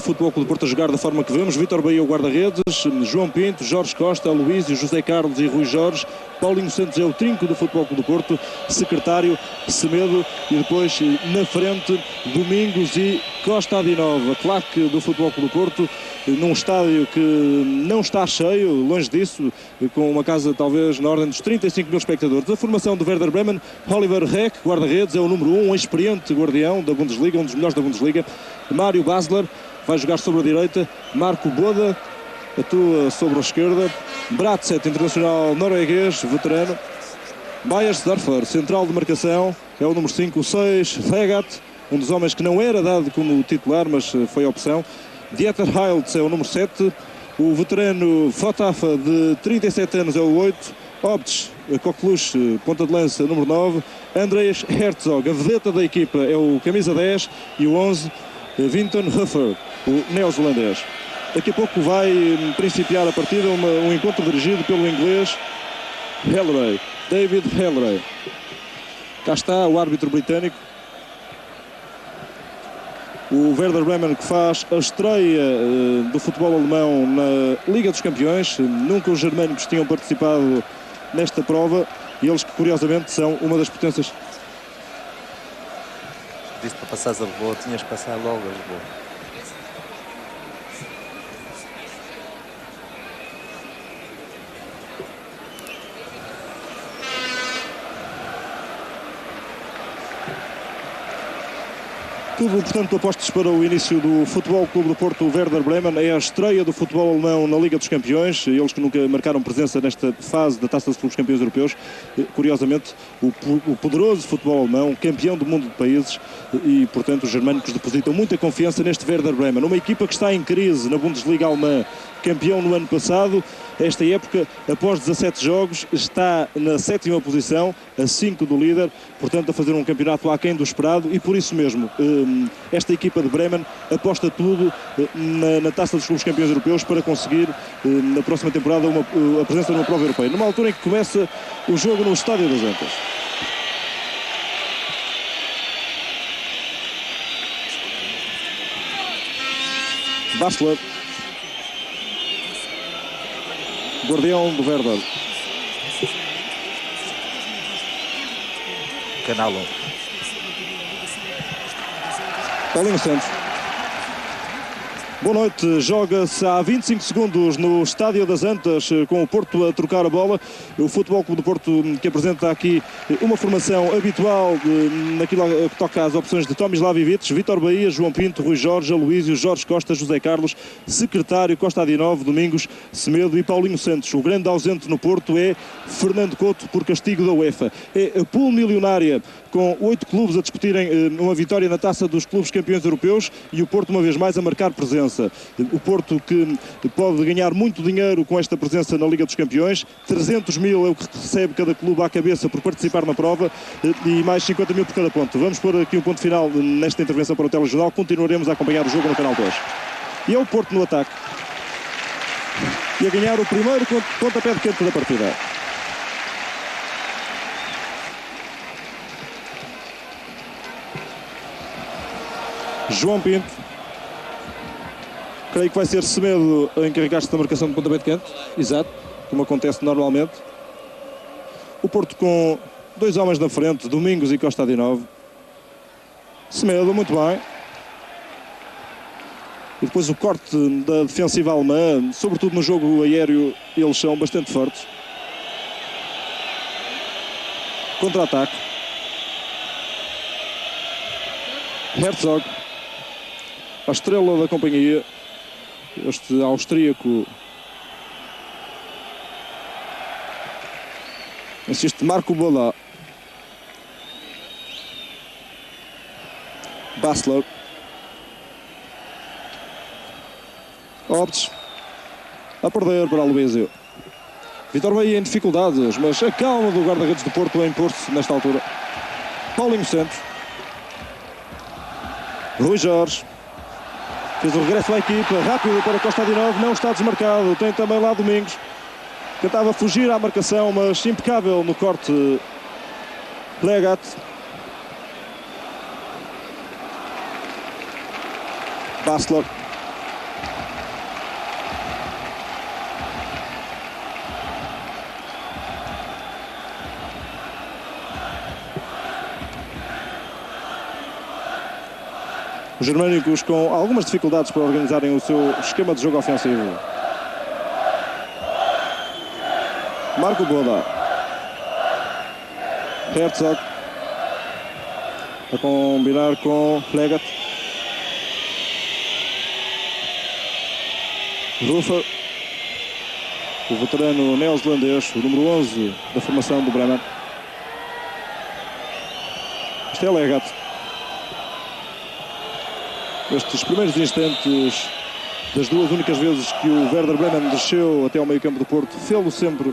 o Futebol Clube do Porto a jogar da forma que vemos. Vítor Bahia, o guarda-redes, João Pinto, Jorge Costa, Luísio, José Carlos e Rui Jorge. Paulinho Santos é o trinco do Futebol Clube do Porto, secretário Semedo, e depois na frente Domingos e Costa Adinova, claque do Futebol Clube do Porto, num estádio que não está cheio, longe disso, com uma casa talvez na ordem dos 35 mil espectadores. A formação do Werder Bremen: Oliver Reck, guarda-redes, é o número 1, um experiente guardião da Bundesliga, um dos melhores da Bundesliga. Mário Basler vai jogar sobre a direita, Marco Boda atua sobre a esquerda, Bratseth, internacional norueguês, veterano. Beiersdorfer, central de marcação, é o número 5, o 6, Vegat, um dos homens que não era dado como titular, mas foi opção. Dieter Heiltz é o número 7, o veterano Fotafa, de 37 anos, é o 8, Obtes, Coqueluche, ponta de lança, número 9, Andreas Herzog, a vedeta da equipa, é o camisa 10, e o 11, Vinton Huffer, o neozelandês. Daqui a pouco vai principiar a partida um encontro dirigido pelo inglês Hellray, David Hellray. Cá está o árbitro britânico. O Werder Bremen, que faz a estreia do futebol alemão na Liga dos Campeões. Nunca os germânicos tinham participado nesta prova, e eles que curiosamente são uma das potências. Disse para passares a Lisboa, tinhas que passar logo a Lisboa. Tudo, portanto, apostos para o início do Futebol Clube do Porto. O Werder Bremen é a estreia do futebol alemão na Liga dos Campeões. Eles que nunca marcaram presença nesta fase da Taça dos Clubes Campeões Europeus. Curiosamente, o poderoso futebol alemão, campeão do mundo de países, e, portanto, os germânicos depositam muita confiança neste Werder Bremen. Uma equipa que está em crise na Bundesliga alemã, campeão no ano passado. Esta época, após 17 jogos, está na 7ª posição, a 5 do líder, portanto a fazer um campeonato aquém do esperado, e por isso mesmo esta equipa de Bremen aposta tudo na Taça dos Clubes Campeões Europeus para conseguir na próxima temporada a presença numa prova europeia, numa altura em que começa o jogo no Estádio das Antas. Basler, guardião do Werder. Canal 1. Paulinho Santos. Boa noite, joga-se há 25 segundos no Estádio das Antas, com o Porto a trocar a bola. O Futebol Clube do Porto, que apresenta aqui uma formação habitual naquilo que toca às opções de Tomislav Ivic, Vítor Bahia, João Pinto, Rui Jorge, Aloísio, Jorge Costa, José Carlos, secretário Costa Adinov, Domingos, Semedo e Paulinho Santos. O grande ausente no Porto é Fernando Couto, por castigo da UEFA. É a pool milionária, com 8 clubes a discutirem uma vitória na Taça dos Clubes Campeões Europeus, e o Porto uma vez mais a marcar presença. O Porto, que pode ganhar muito dinheiro com esta presença na Liga dos Campeões. 300 mil é o que recebe cada clube à cabeça por participar na prova, e mais 50 mil por cada ponto. Vamos pôr aqui um ponto final nesta intervenção para o telejornal. Continuaremos a acompanhar o jogo no Canal 2. E é o Porto no ataque, e a ganhar o primeiro pontapé de canto da partida. João Pinto. Creio que vai ser Semedo a encarregar-se da marcação de pontapé de canto. Exato, como acontece normalmente. O Porto com 2 homens na frente, Domingos e Costa Adinov. Semedo, muito bem. E depois o corte da defensiva alemã, sobretudo no jogo aéreo, eles são bastante fortes. Contra-ataque. Herzog, a estrela da companhia, este austríaco. Assiste Marco Boda. Basler. Optes a perder para Aloísio. Vítor Bahia em dificuldades, mas a calma do guarda-redes do Porto a impor-se nesta altura. Paulinho Santos. Rui Jorge. Fez o regresso à equipa, rápido para Costa Adinov, não está desmarcado. Tem também lá Domingos. Tentava fugir à marcação, mas impecável no corte. Plegat. Basler. Os germânicos com algumas dificuldades para organizarem o seu esquema de jogo ofensivo. Marco Boda. Herzog. A combinar com Legat. Rufer. O veterano neozelandês, o número 11 da formação do Bremen. Este é Legat. Nestes primeiros instantes das duas únicas vezes que o Werder Bremen desceu até ao meio campo do Porto, fê-lo sempre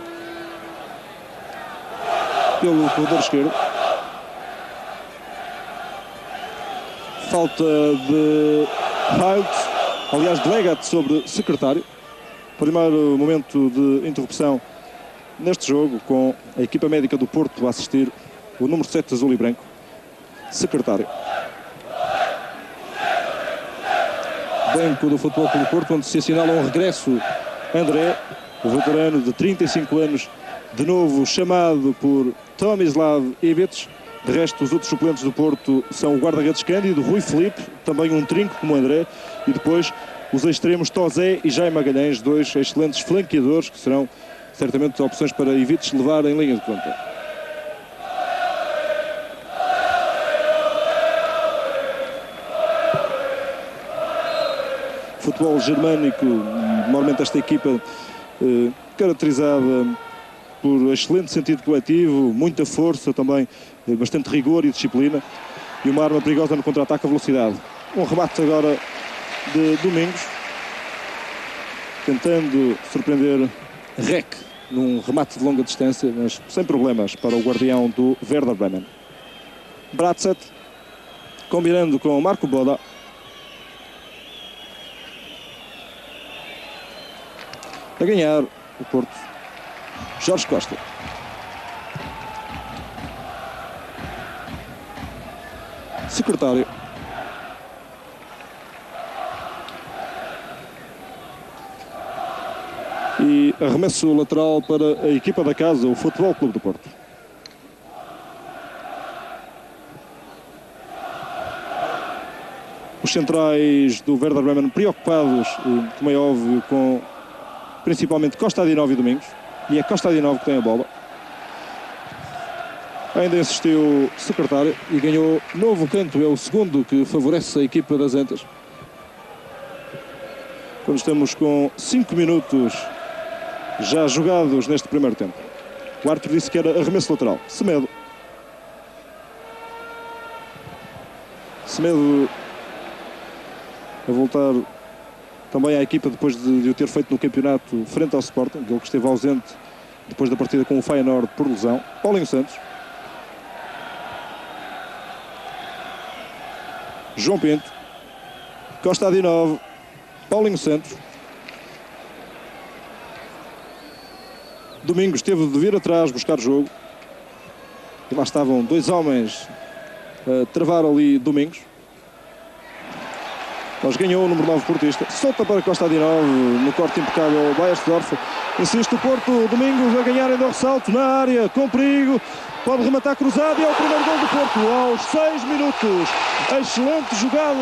pelo corredor esquerdo. Falta de Heilt, aliás de Legat sobre Secretário. Primeiro momento de interrupção neste jogo, com a equipa médica do Porto a assistir, o número 7 azul e branco, Secretário. Banco do Futebol Clube do Porto, onde se assinala um regresso. André, o veterano de 35 anos, de novo chamado por Tomislav Ivic. De resto, os outros suplentes do Porto são o guarda-redes Cândido, Rui Filipe, também um trinco como André, e depois os extremos Tozé e Jaime Magalhães, dois excelentes flanqueadores que serão certamente opções para Ivic levar em linha de conta. Futebol germânico, normalmente esta equipa caracterizada por excelente sentido coletivo, muita força também, bastante rigor e disciplina, e uma arma perigosa no contra-ataque a velocidade. Um remate agora de Domingos, tentando surpreender Rec num remate de longa distância, mas sem problemas para o guardião do Werder Bremen. Bratzett, combinando com Marco Boda. A ganhar o Porto, Jorge Costa. Secretário. E arremesso lateral para a equipa da casa, o Futebol Clube do Porto. Os centrais do Werder Bremen preocupados, como é óbvio, com principalmente Kostadinov e Domingos. E é Kostadinov que tem a bola. Ainda insistiu Secretário e ganhou novo canto. É o segundo que favorece a equipa das Antas. Quando estamos com 5 minutos já jogados neste primeiro tempo. O árbitro disse que era arremesso lateral. Semedo. Semedo a voltar também à equipa depois de o ter feito no campeonato frente ao Sporting, ele que esteve ausente depois da partida com o Feyenoord por lesão. Paulinho Santos. João Pinto. Kostadinov. Paulinho Santos. Domingos teve de vir atrás buscar jogo. E lá estavam dois homens a travar ali Domingos. Mas ganhou o número 9 portista. Solta para Kostadinov no corte impecável Bayersdorf. Insiste o Porto. Domingos a ganhar ainda o ressalto na área, com perigo. Pode rematar cruzado e é o primeiro gol do Porto aos 6 minutos. Excelente jogada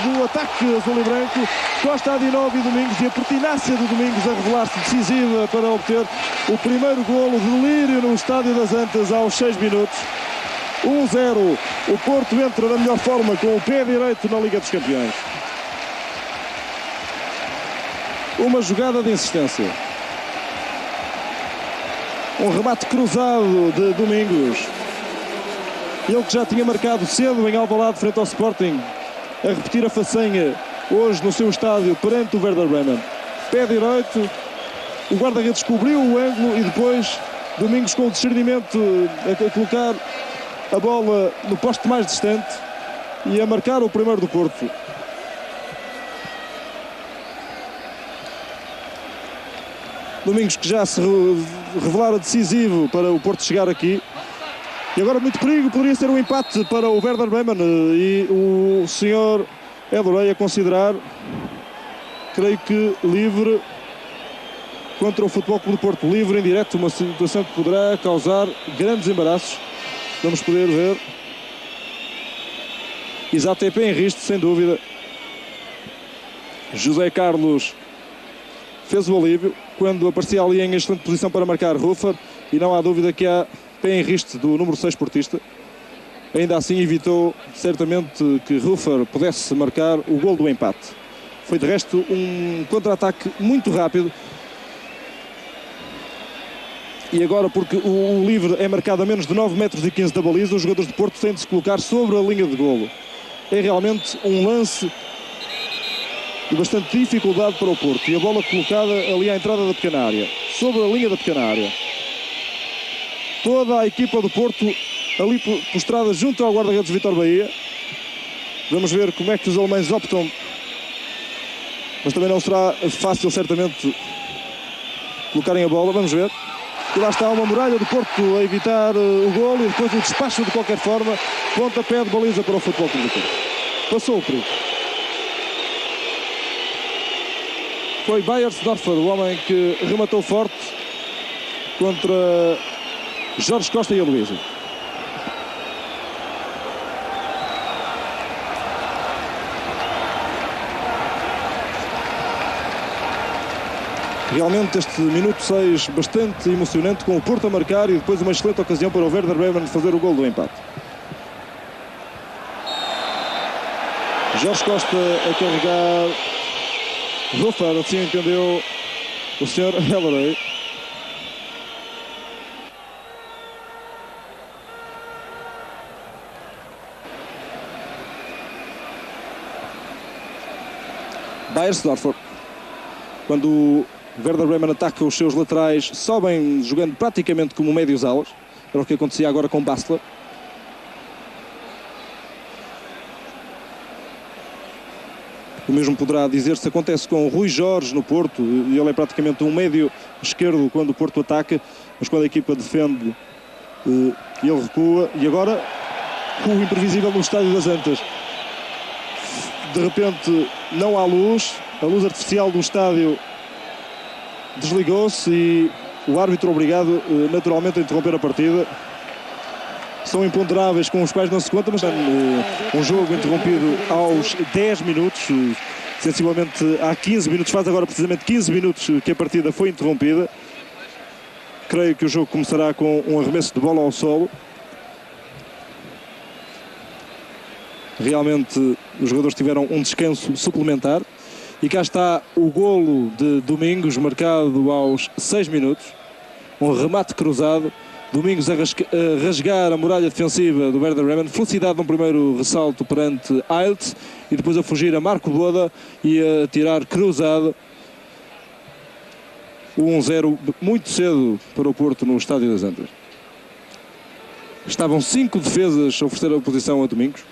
do ataque azul e branco. Kostadinov e Domingos, e a pertinácia do Domingos a revelar-se decisiva para obter o primeiro golo de delírio no Estádio das Antas aos 6 minutos. 1-0. O Porto entra na melhor forma com o pé direito na Liga dos Campeões. Uma jogada de insistência. Um remate cruzado de Domingos. Ele que já tinha marcado cedo em Alvalade frente ao Sporting, a repetir a façanha hoje no seu estádio perante o Werder Bremen. Pé direito, o guarda-redes cobriu o ângulo e depois Domingos com o discernimento a colocar a bola no poste mais distante e a marcar o primeiro do Porto. Domingos que já se revelara decisivo para o Porto chegar aqui. E agora muito perigo, poderia ser um empate para o Werder Bremen. E o senhor Elorei a considerar, creio que livre contra o Futebol Clube do Porto. Livre em direto, uma situação que poderá causar grandes embaraços. Vamos poder ver. Exato, é pé em risco, sem dúvida. José Carlos fez o alívio quando aparecia ali em excelente posição para marcar Ruffer, e não há dúvida que há pé em risco do número 6 portista. Ainda assim evitou certamente que Ruffer pudesse marcar o gol do empate. Foi de resto um contra-ataque muito rápido. E agora, porque o livre é marcado a menos de 9,15 metros da baliza, os jogadores de Porto têm de se colocar sobre a linha de golo. É realmente um lance de bastante dificuldade para o Porto. E a bola colocada ali à entrada da pequena área, sobre a linha da pequena área. Toda a equipa do Porto ali postrada junto ao guarda-redes Vítor Bahia. Vamos ver como é que os alemães optam. Mas também não será fácil, certamente, colocarem a bola. Vamos ver. E lá está uma muralha do Porto a evitar o golo, e depois o despacho de qualquer forma. Pontapé de baliza para o Futebol Clube do Porto. Passou o perigo. Foi Beiersdorfer, o homem que rematou forte contra Jorge Costa e Aloísio. Realmente este minuto 6 bastante emocionante, com o Porto a marcar e depois uma excelente ocasião para o Werder Bremen fazer o gol do empate. Jorge Costa a carregar Ruffer, assim entendeu o Sr. Helleray. Beiersdorfer, quando o Werder Bremen ataca os seus laterais, sobem jogando praticamente como médios alas. Era o que acontecia agora com Bastler. O mesmo poderá dizer-se acontece com o Rui Jorge no Porto. Ele é praticamente um médio esquerdo quando o Porto ataca, mas quando a equipa defende, ele recua. E agora o imprevisível no Estádio das Antas. De repente não há luz, a luz artificial do estádio desligou-se e o árbitro obrigado naturalmente a interromper a partida. São imponderáveis com os quais não se conta, mas um jogo interrompido aos 10 minutos, sensivelmente há 15 minutos, faz agora precisamente 15 minutos que a partida foi interrompida. Creio que o jogo começará com um arremesso de bola ao solo. Realmente os jogadores tiveram um descanso suplementar. E cá está o golo de Domingos, marcado aos 6 minutos. Um remate cruzado. Domingos a rasgar a muralha defensiva do Werder Bremen. Felicidade no primeiro ressalto perante Ailts. E depois a fugir a Marco Boda e a tirar cruzado. 1-0 muito cedo para o Porto no Estádio das Antas. Estavam 5 defesas a oferecer a oposição a Domingos.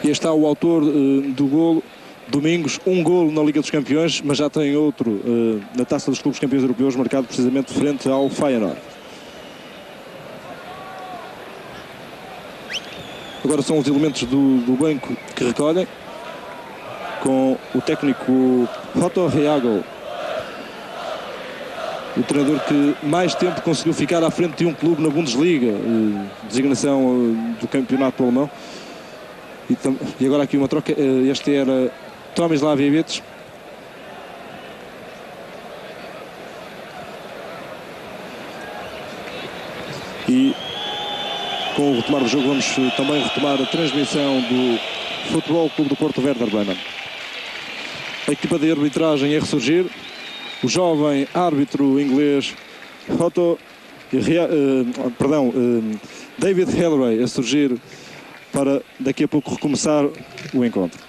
E está o autor do golo, Domingos, um golo na Liga dos Campeões, mas já tem outro na Taça dos Clubes Campeões Europeus, marcado precisamente frente ao Feyenoord. Agora são os elementos do banco que recolhem, com o técnico Otto Rehagel, o treinador que mais tempo conseguiu ficar à frente de um clube na Bundesliga, designação do campeonato alemão. E agora aqui uma troca, este era Tomislav Ivic. E com o retomar do jogo vamos também retomar a transmissão do Futebol Clube do Porto Werder Bremen. A equipa de arbitragem a ressurgir. O jovem árbitro inglês David Helleray a surgir para daqui a pouco recomeçar o encontro.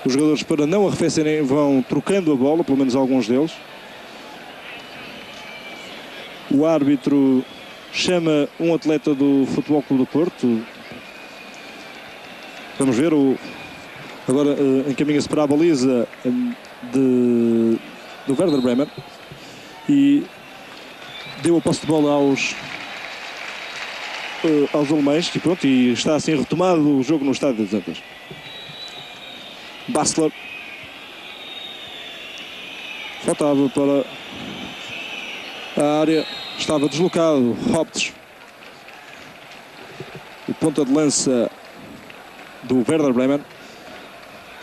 Os jogadores, para não arrefecerem, vão trocando a bola, pelo menos alguns deles. O árbitro chama um atleta do Futebol Clube do Porto. Vamos ver, agora encaminha-se para a baliza do Werder Bremen e deu a posse de bola aos alemães e pronto, e está assim retomado o jogo no Estádio das Antas. Basler. Faltava para a área. Estava deslocado Hoptes. O ponta de lança do Werder Bremen.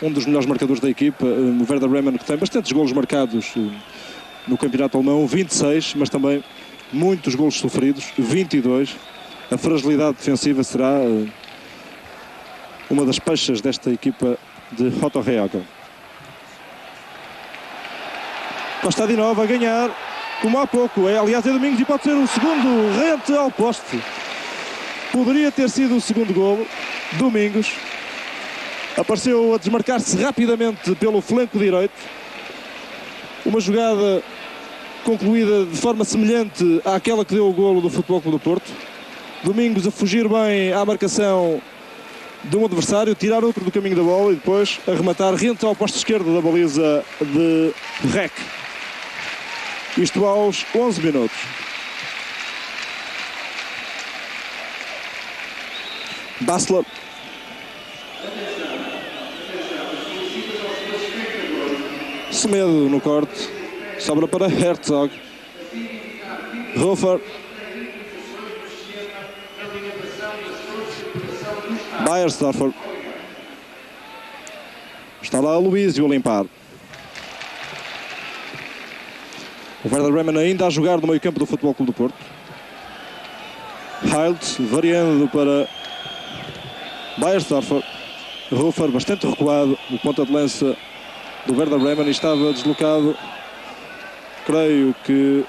Um dos melhores marcadores da equipa. O Werder Bremen, que tem bastantes golos marcados no campeonato alemão. 26, mas também muitos golos sofridos. 22. A fragilidade defensiva será uma das peixes desta equipa de Otto Rehagel. Kostadinov a ganhar, como há pouco. Aliás, é Domingos e pode ser o segundo rente ao poste. Poderia ter sido o segundo golo. Domingos apareceu a desmarcar-se rapidamente pelo flanco direito. Uma jogada concluída de forma semelhante àquela que deu o golo do Futebol Clube do Porto. Domingos a fugir bem à marcação de um adversário, tirar outro do caminho da bola e depois a rematar rente ao posto esquerdo da baliza de Rec. Isto aos 11 minutos. Basler. Semedo no corte. Sobra para Herzog. Hofer. Beiersdorfer. Está lá Luizio a limpar. O Werder Bremen ainda a jogar no meio campo do Futebol Clube do Porto. Hilt variando para Beiersdorfer. Hofer bastante recuado. O ponta de lança do Werder Bremen estava deslocado. Creio que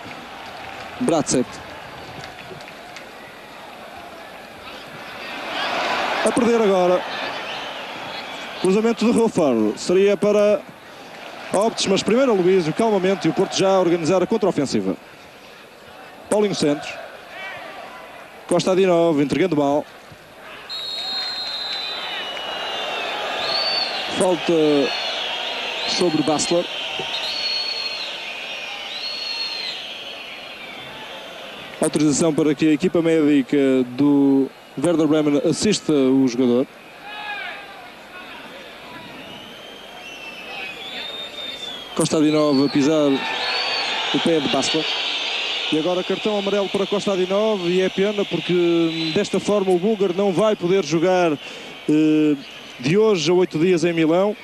Bratzett. A perder agora. Cruzamento de Hofer. Seria para Optes, mas primeiro a Luizio, calmamente, e o Porto já a organizar a contra-ofensiva. Paulinho Santos. Kostadinov entregando mal. Falta sobre Basler. Autorização para que a equipa médica do Werder Bremen assista o jogador. Kostadinov a pisar o pé de Basler. E agora cartão amarelo para Kostadinov, e é pena porque desta forma o búlgaro não vai poder jogar de hoje a 8 dias em Milão,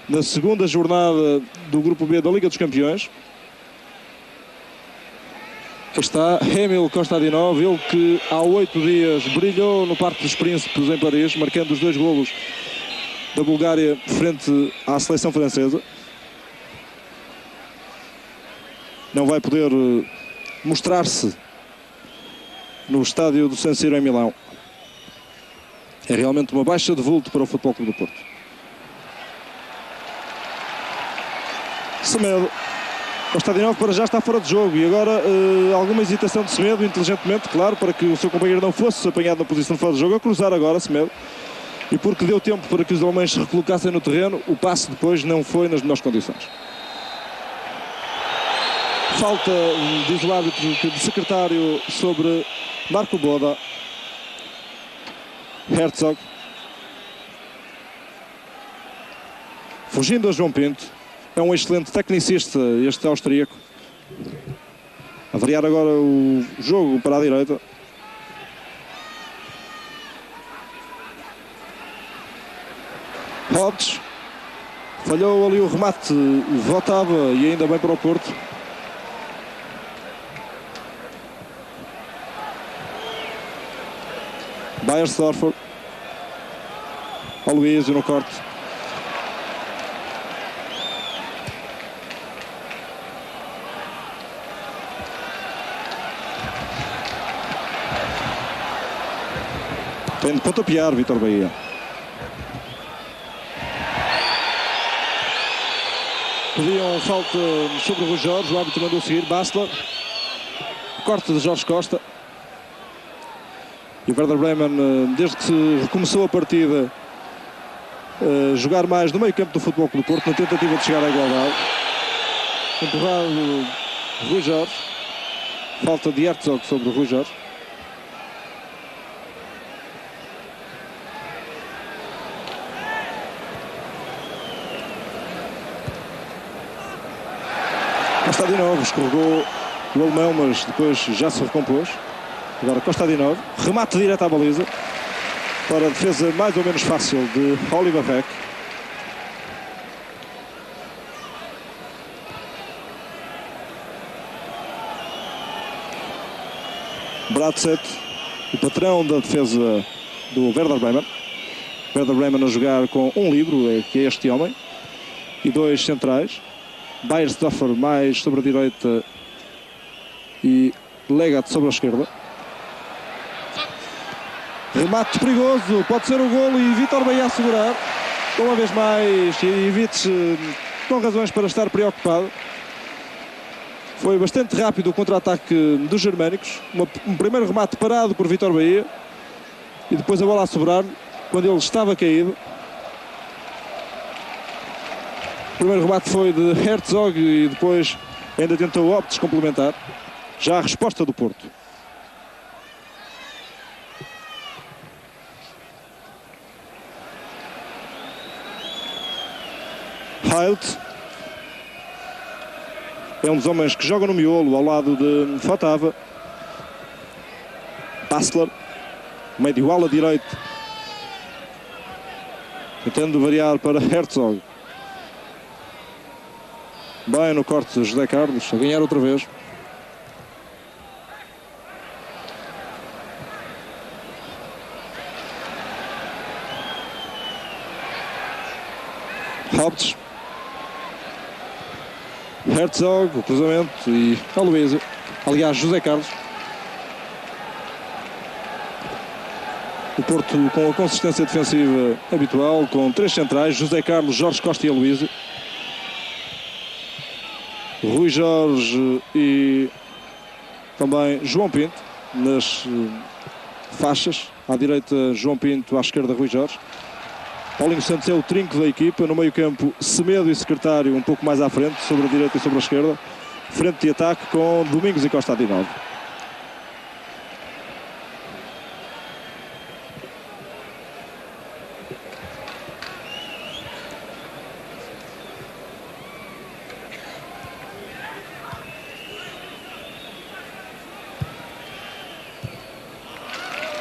na segunda jornada do Grupo B da Liga dos Campeões. Aqui está Emil Kostadinov, ele que há 8 dias brilhou no Parque dos Príncipes em Paris, marcando os 2 golos da Bulgária frente à seleção francesa. Não vai poder mostrar-se no estádio do San Siro em Milão. É realmente uma baixa de vulto para o Futebol Clube do Porto. Semedo. Kostadinov para já está fora de jogo e agora alguma hesitação de Semedo, inteligentemente, claro, para que o seu companheiro não fosse apanhado na posição de fora de jogo, a cruzar agora Semedo. E porque deu tempo para que os alemães se recolocassem no terreno, o passe depois não foi nas melhores condições. Falta, diz o árbitro de secretário, sobre Marco Boda. Herzog. Fugindo a João Pinto. É um excelente tecnicista este austríaco. A variar agora o jogo para a direita. Hoptes. Falhou ali o remate. Voltava e ainda bem para o Porto. Beiersdorfer. Luizio no corte. Tem de pontapear Vítor Bahia. Pediam falta sobre o Rui Jorge. O árbitro mandou seguir. Basler. Corte de Jorge Costa. E o Werder Bremen, desde que se recomeçou a partida, jogar mais no meio campo do Futebol Clube do Porto, na tentativa de chegar à igualdade. Empurrado Rui Jorge. Falta de Herzog sobre o Rui Jorge. Kostadinov escorregou o alemão, mas depois já se recompôs. Agora Kostadinov, remate direto à baliza para a defesa mais ou menos fácil de Oliver Reck. Bratzett, o patrão da defesa do Werder Bremen. Werder Bremen a jogar com um livro, que é este homem, e dois centrais. Beiersdorfer mais sobre a direita e Legat sobre a esquerda. Remate perigoso, pode ser o golo e Vítor Baía a segurar. Uma vez mais, e Vitz com razões para estar preocupado. Foi bastante rápido o contra-ataque dos germânicos. Um primeiro remate parado por Vítor Baía e depois a bola a sobrar quando ele estava caído. O primeiro remate foi de Herzog e depois ainda tentou Optes complementar. Já a resposta do Porto. Heilt é um dos homens que joga no miolo ao lado de Fotava. Passler, meio ala direito, tentando variar para Herzog. Bem no corte de José Carlos, a ganhar outra vez. Haupts. Herzog, o cruzamento e Aloysio. Aliás, José Carlos. O Porto com a consistência defensiva habitual, com três centrais, José Carlos, Jorge Costa e Aloysio. Rui Jorge e também João Pinto nas faixas. À direita João Pinto, à esquerda Rui Jorge. Paulinho Santos é o trinco da equipa. No meio campo Semedo e Secretário um pouco mais à frente, sobre a direita e sobre a esquerda. Frente de ataque com Domingos e Kostadinov.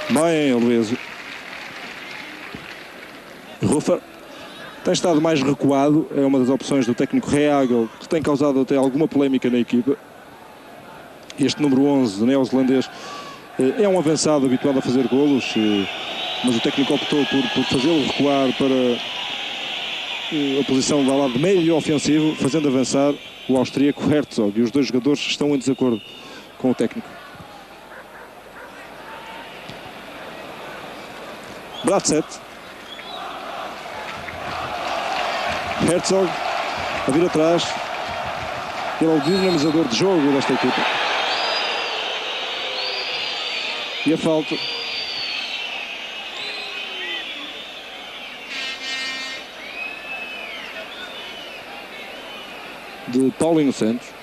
Bem, Aloysio. Rufer tem estado mais recuado, é uma das opções do técnico Reagel, que tem causado até alguma polémica na equipa. Este número 11, neozelandês, é um avançado habituado a fazer golos, mas o técnico optou por fazê-lo recuar para a posição do lado de meio ofensivo, fazendo avançar o austríaco Herzog, e os dois jogadores estão em desacordo com o técnico. Bratzett. Herzog a vir atrás. Ele é o dinamizador de jogo desta equipa. E a falta. De Paulinho Santos.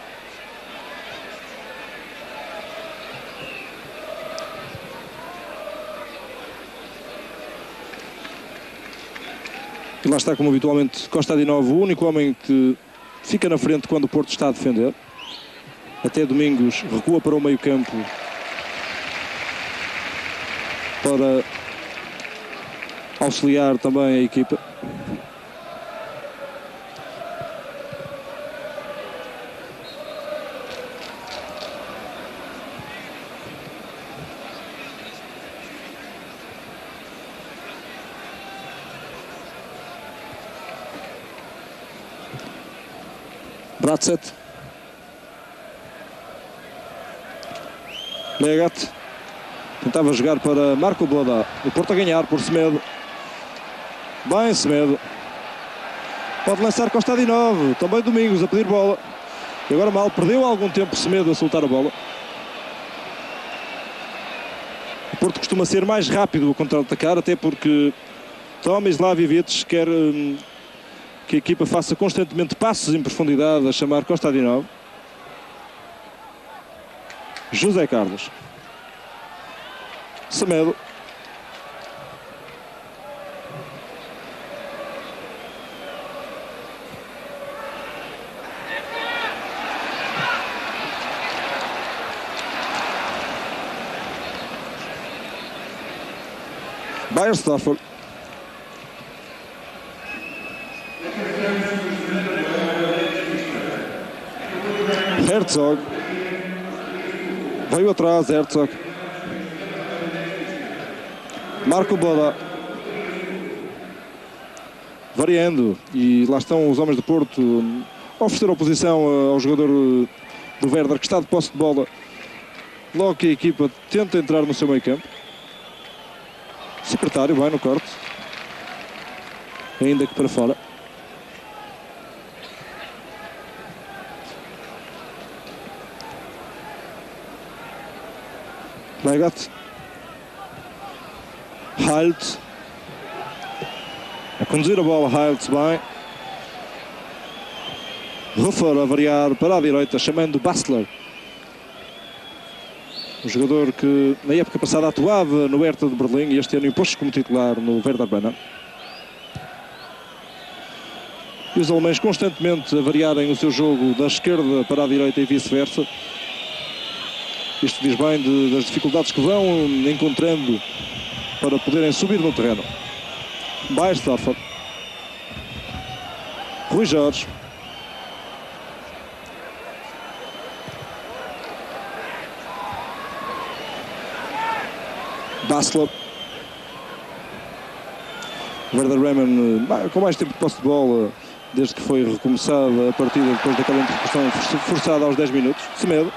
E lá está, como habitualmente, Kostadinov, o único homem que fica na frente quando o Porto está a defender. Até Domingos recua para o meio campo para auxiliar também a equipa. Bratzett. Legat. Tentava jogar para Marco Boda. O Porto a ganhar por Semedo. Bem, Semedo. Pode lançar Kostadinov. Também Domingos a pedir bola. E agora mal. Perdeu algum tempo Semedo a soltar a bola. O Porto costuma ser mais rápido a contra-atacar, até porque Tomislav Ivic quer que a equipa faça constantemente passos em profundidade a chamar Kostadinov. José Carlos. Semedo. Beiersdorfer. Herzog. Veio atrás, Herzog. Marco Boda. Variando. E lá estão os homens do Porto a oferecer oposição ao jogador do Werder, que está de posse de bola. Logo que a equipa tenta entrar no seu meio campo. Secretário vai no corte. Ainda que para fora. Legat. Halt. A conduzir a bola, Halt bem. Ruffer a variar para a direita, chamando Bastler. Um jogador que na época passada atuava no Hertha de Berlim e este ano impôs-se como titular no Werder Bremen. E os alemães constantemente a variarem o seu jogo da esquerda para a direita e vice-versa. Isto diz bem das dificuldades que vão encontrando para poderem subir no terreno. Beiersdorfer. Rui Jorge. Bastler. Werder Bremen com mais tempo de posse de bola desde que foi recomeçada a partida depois daquela interrupção forçada aos 10 minutos. Semedo.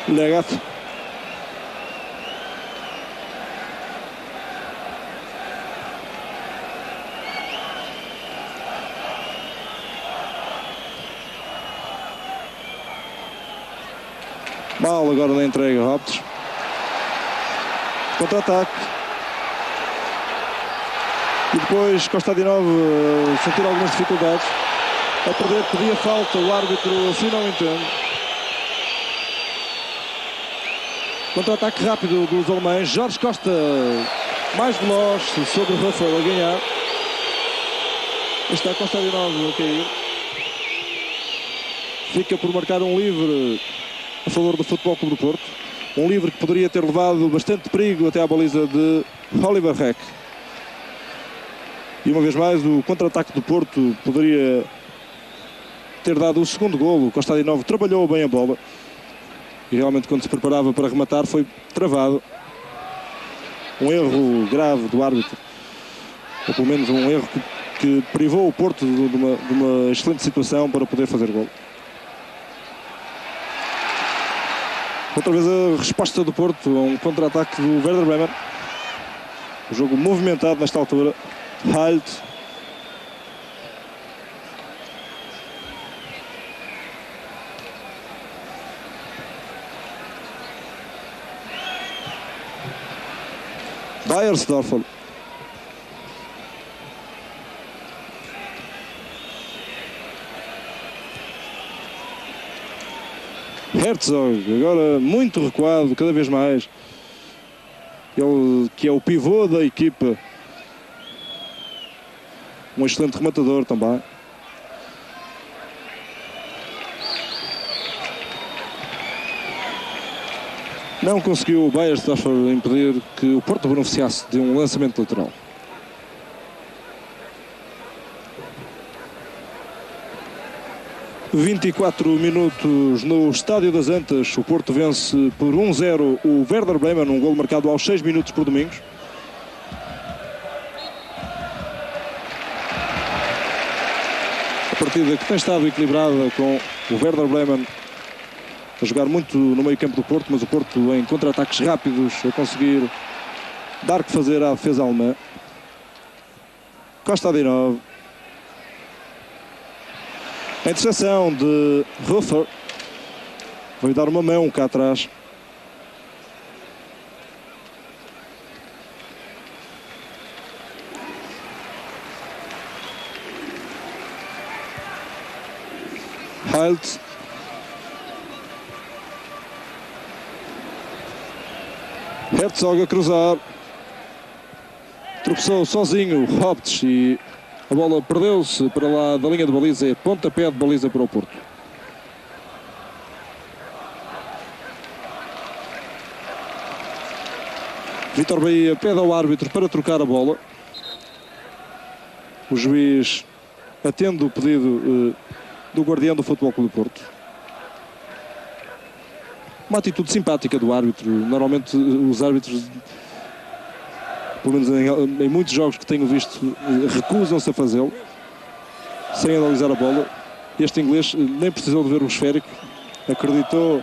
Legat. Mal agora na entrega, Hoptes. Contra-ataque. E depois Kostadinov sentir algumas dificuldades. A perder, pedia falta, o árbitro assim não entende. Contra-ataque rápido dos alemães. Jorge Costa mais veloz sobre Rafael a ganhar. Está Kostadinov a cair. Fica por marcar um livre a favor do Futebol Clube do Porto. Um livre que poderia ter levado bastante perigo até à baliza de Oliver Reck. E uma vez mais o contra-ataque do Porto poderia ter dado o segundo golo. Kostadinov trabalhou bem a bola. E realmente quando se preparava para rematar foi travado. Um erro grave do árbitro. Ou pelo menos um erro que privou o Porto de uma excelente situação para poder fazer golo. Outra vez a resposta do Porto a um contra-ataque do Werder Bremen. O jogo movimentado nesta altura. Halt. Beiersdorfer. Herzog, agora muito recuado, cada vez mais. Ele que é o pivô da equipa. Um excelente rematador também. Não conseguiu o Beiersdorfer impedir que o Porto beneficiasse de um lançamento lateral. ...24 minutos no Estádio das Antas. O Porto vence por 1-0 o Werder Bremen, um golo marcado aos 6 minutos por Domingos. A partida que tem estado equilibrada, com o Werder Bremen a jogar muito no meio campo do Porto, mas o Porto em contra-ataques rápidos a conseguir dar que fazer à defesa alemã. Kostadinov. A interseção de Ruffer. Vai dar uma mão cá atrás. Halt. Herzog a cruzar. Tropeçou sozinho Hoptes e a bola perdeu-se para lá da linha de baliza. Pontapé de baliza para o Porto. Vítor Bahia pede ao árbitro para trocar a bola. O juiz atende o pedido do guardião do Futebol Clube do Porto. Uma atitude simpática do árbitro. Normalmente os árbitros, pelo menos em muitos jogos que tenho visto, recusam-se a fazê-lo, sem analisar a bola. Este inglês nem precisou de ver o esférico, acreditou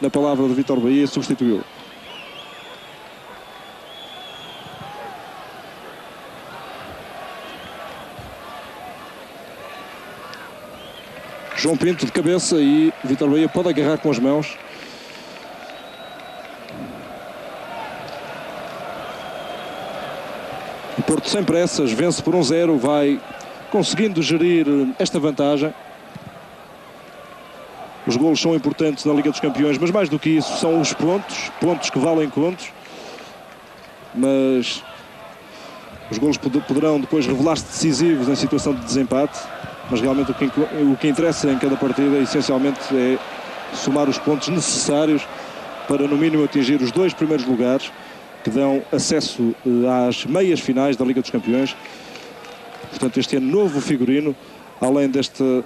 na palavra de Vítor Bahia e substituiu. João Pinto de cabeça e Vítor Bahia pode agarrar com as mãos. O Porto sem pressas, vence por 1-0, vai conseguindo gerir esta vantagem. Os golos são importantes na Liga dos Campeões, mas mais do que isso são os pontos que valem contos. Mas os golos poderão depois revelar-se decisivos em situação de desempate. Mas realmente o que interessa em cada partida, essencialmente, é somar os pontos necessários para, no mínimo, atingir os 2 primeiros lugares, que dão acesso às meias finais da Liga dos Campeões. Portanto, este é novo figurino, além deste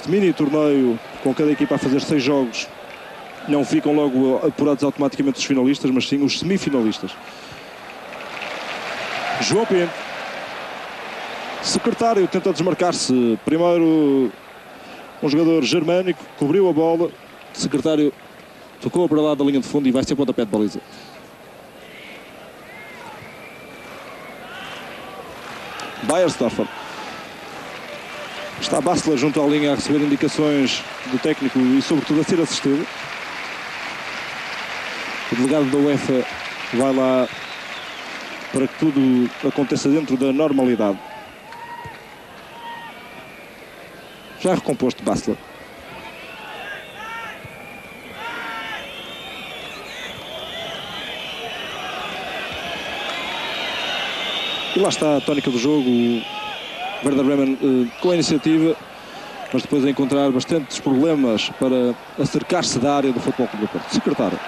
mini torneio, com cada equipa a fazer 6 jogos, não ficam logo apurados automaticamente os finalistas, mas sim os semifinalistas. João Pinto. Secretário tenta desmarcar-se. Primeiro um jogador germânico, cobriu a bola. Secretário tocou para lá da linha de fundo e vai ser pontapé de baliza. Beiersdorfer. Está Basler junto à linha a receber indicações do técnico e sobretudo a ser assistido. O delegado da UEFA vai lá para que tudo aconteça dentro da normalidade. Já recomposto Basler. E lá está a tónica do jogo. O Werder Bremen com a iniciativa, mas depois a encontrar bastantes problemas para acercar-se da área do Futebol Clube do Porto. Secretário.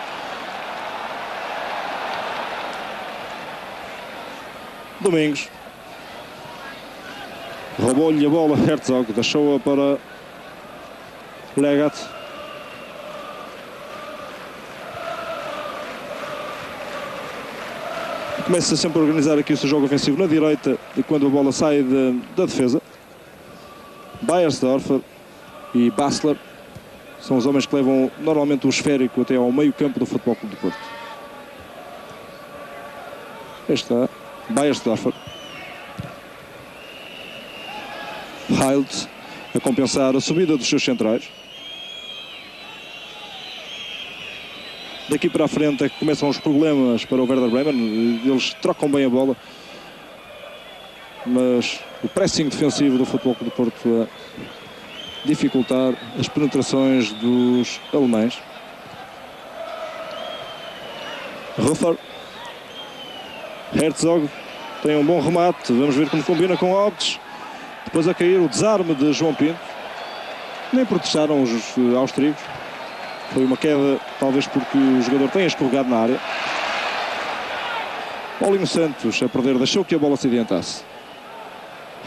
Domingos. Roubou-lhe a bola Herzog, deixou-a para Legat. Começa sempre a organizar aqui o seu jogo ofensivo na direita e quando a bola sai da defesa. Beiersdorfer e Basler são os homens que levam normalmente o esférico até ao meio campo do Futebol Clube do Porto. Aí está Beiersdorfer. Hild a compensar a subida dos seus centrais. Daqui para a frente é que começam os problemas para o Werder Bremen. Eles trocam bem a bola, mas o pressing defensivo do Futebol Clube do Porto a dificultar as penetrações dos alemães. Rufer. Herzog tem um bom remate. Vamos ver como combina com Optes. Depois a cair o desarme de João Pinto. Nem protestaram os austríacos. Foi uma queda, talvez porque o jogador tenha escorregado na área. Paulinho Santos a perder, deixou que a bola se adiantasse.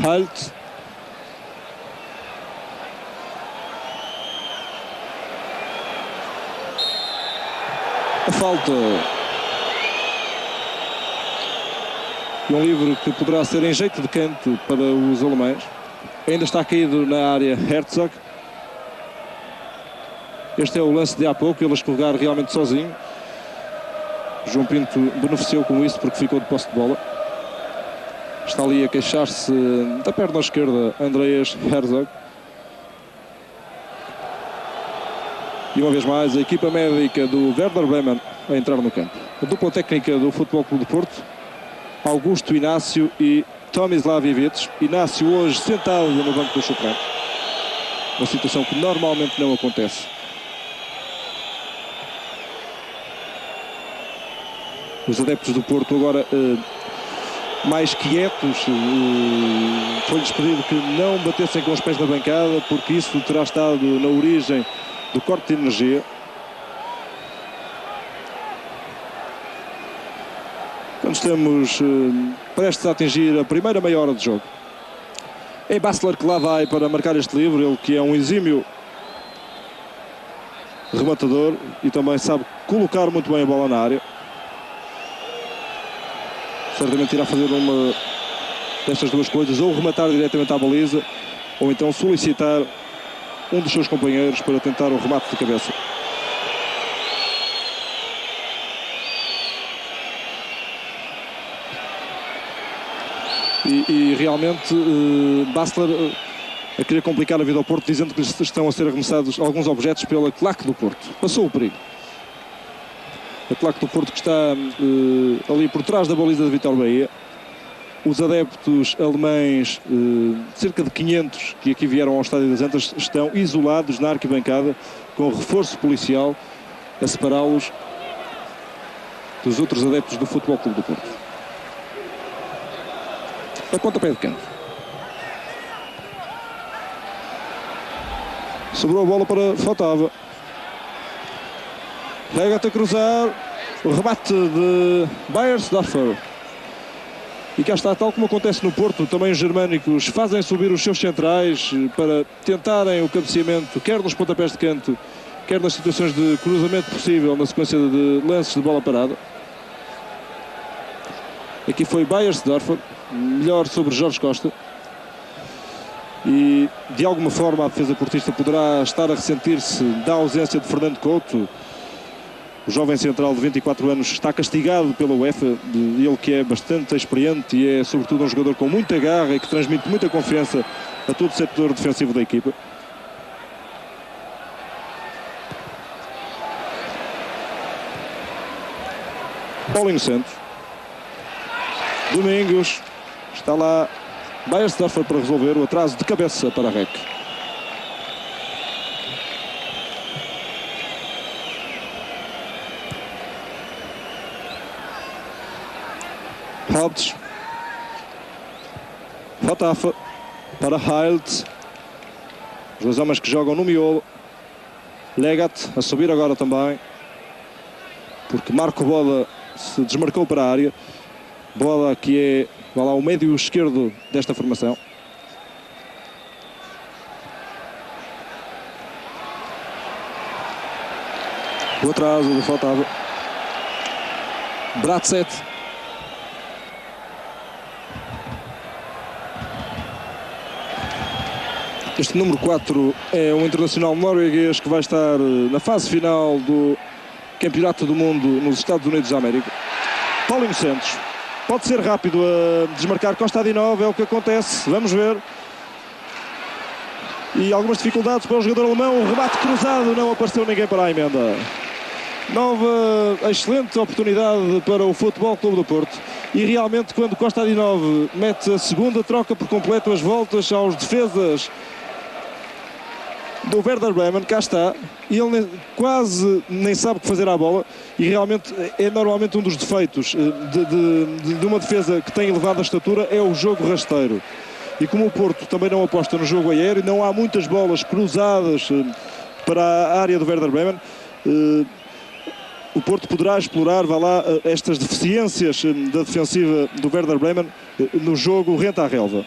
Halt. A falta. E um livre que poderá ser em jeito de canto para os alemães. Ainda está caído na área Herzog. Este é o lance de há pouco, ele a escorregar realmente sozinho. João Pinto beneficiou com isso porque ficou de posse de bola. Está ali a queixar-se da perna esquerda Andreas Herzog. E uma vez mais a equipa médica do Werder Bremen a entrar no campo. A dupla técnica do Futebol Clube do Porto, Augusto Inácio e Tomislav Ivic. Inácio hoje sentado no banco do suplente. Uma situação que normalmente não acontece. Os adeptos do Porto agora mais quietos. Foi-lhes pedido que não batessem com os pés na bancada, porque isso terá estado na origem do corte de energia. Quando estamos prestes a atingir a primeira meia hora de jogo. É Basler que lá vai para marcar este livro, ele que é um exímio rematador e também sabe colocar muito bem a bola na área. Certamente irá fazer uma destas duas coisas, ou rematar diretamente à baliza, ou então solicitar um dos seus companheiros para tentar o remate de cabeça. E realmente Basler a querer complicar a vida ao Porto, dizendo que lhes estão a ser arremessados alguns objetos pela claque do Porto. Passou o perigo. A claque do Porto que está ali por trás da baliza de Vítor Bahia. Os adeptos alemães, cerca de 500 que aqui vieram ao Estádio das Antas, estão isolados na arquibancada com reforço policial a separá-los dos outros adeptos do Futebol Clube do Porto. A pontapé de canto. Sobrou a bola para Fotava. Lega-te a cruzar. O rebate de Beiersdorfer. E cá está, tal como acontece no Porto, também os germânicos fazem subir os seus centrais para tentarem o cabeceamento, quer nos pontapés de canto, quer nas situações de cruzamento possível na sequência de lances de bola parada. Aqui foi Beiersdorfer, melhor sobre Jorge Costa. E de alguma forma a defesa portista poderá estar a ressentir-se da ausência de Fernando Couto. O jovem central de 24 anos está castigado pela UEFA, ele que é bastante experiente e é sobretudo um jogador com muita garra e que transmite muita confiança a todo o setor defensivo da equipa. Paulinho Santos. Domingos. Está lá Beiersdorfer para resolver o atraso de cabeça para a REC. Haltz. Fatafa para Heiltz. Os dois homens que jogam no miolo. Legat a subir agora também, porque Marco Boda se desmarcou para a área. Boda que é, vai lá, o médio esquerdo desta formação. O atraso do Fotava. Bratzett. Este número 4 é um internacional norueguês que vai estar na fase final do Campeonato do Mundo nos Estados Unidos da América. Paulinho Santos. Pode ser rápido a desmarcar Kostadinov, é o que acontece. Vamos ver. E algumas dificuldades para o jogador alemão. O remate cruzado, não apareceu ninguém para a emenda. Nova excelente oportunidade para o Futebol Clube do Porto. E realmente quando Kostadinov mete a segunda, troca por completo as voltas aos defesas do Werder Bremen, cá está, e ele quase nem sabe o que fazer à bola, e realmente é normalmente um dos defeitos de uma defesa que tem elevada estatura, é o jogo rasteiro. E como o Porto também não aposta no jogo aéreo, não há muitas bolas cruzadas para a área do Werder Bremen, o Porto poderá explorar, vá lá, estas deficiências da defensiva do Werder Bremen no jogo rente à relva.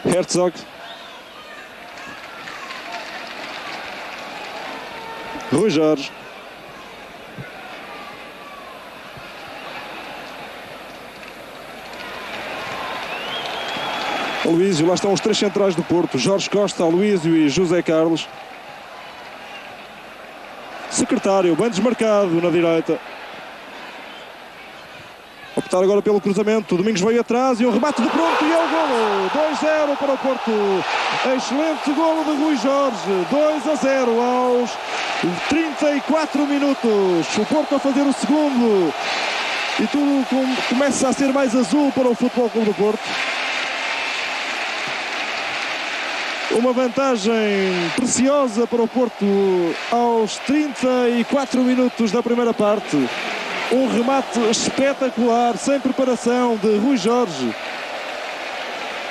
Herzog. Rui Jorge. Aloísio, lá estão os três centrais do Porto. Jorge Costa, Aloísio e José Carlos. Secretário, bem desmarcado na direita. Optar agora pelo cruzamento. Domingos veio atrás e um remate de pronto e é o golo. 2-0 para o Porto. Excelente golo de Rui Jorge. 2-0 aos 34 minutos. O Porto a fazer o segundo. E tudo começa a ser mais azul para o Futebol Clube do Porto. Uma vantagem preciosa para o Porto aos 34 minutos da primeira parte. Um remate espetacular, sem preparação, de Rui Jorge.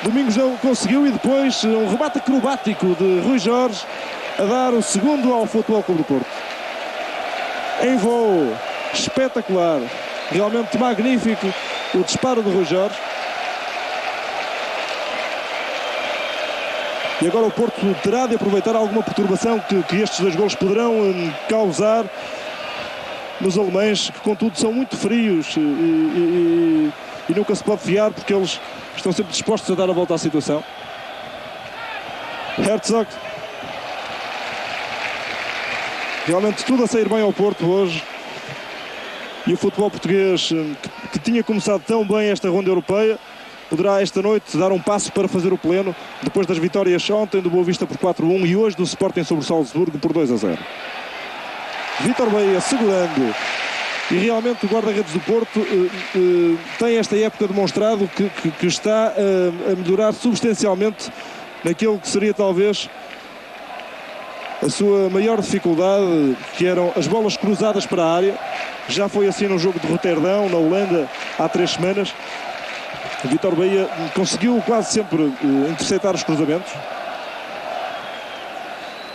Domingos não conseguiu e depois um remate acrobático de Rui Jorge a dar o segundo ao Futebol Clube do Porto. Em voo, espetacular, realmente magnífico o disparo de Rui Jorge. E agora o Porto terá de aproveitar alguma perturbação que estes 2 golos poderão causar nos alemães, que contudo são muito frios e nunca se pode fiar, porque eles estão sempre dispostos a dar a volta à situação. Herzog. Realmente tudo a sair bem ao Porto hoje. E o futebol português, que tinha começado tão bem esta ronda europeia, poderá esta noite dar um passo para fazer o pleno, depois das vitórias ontem do Boa Vista por 4-1 e hoje do Sporting sobre o Salzburgo por 2-0. Vítor Bahia segurando, e realmente o guarda-redes do Porto tem esta época demonstrado que está a melhorar substancialmente naquilo que seria talvez a sua maior dificuldade, que eram as bolas cruzadas para a área. Já foi assim no jogo de Roterdão, na Holanda, há 3 semanas. Vítor Bahia conseguiu quase sempre interceptar os cruzamentos.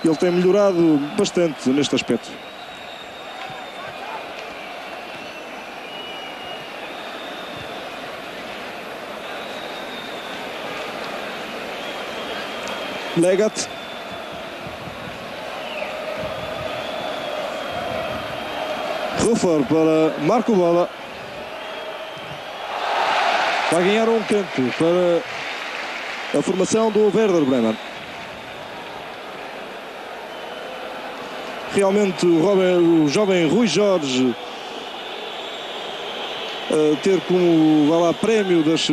Ele tem melhorado bastante neste aspecto. Legat. Rufer para Marco Bola. Vai ganhar um canto para a formação do Werder Bremen. Realmente o jovem Rui Jorge ter como prémio das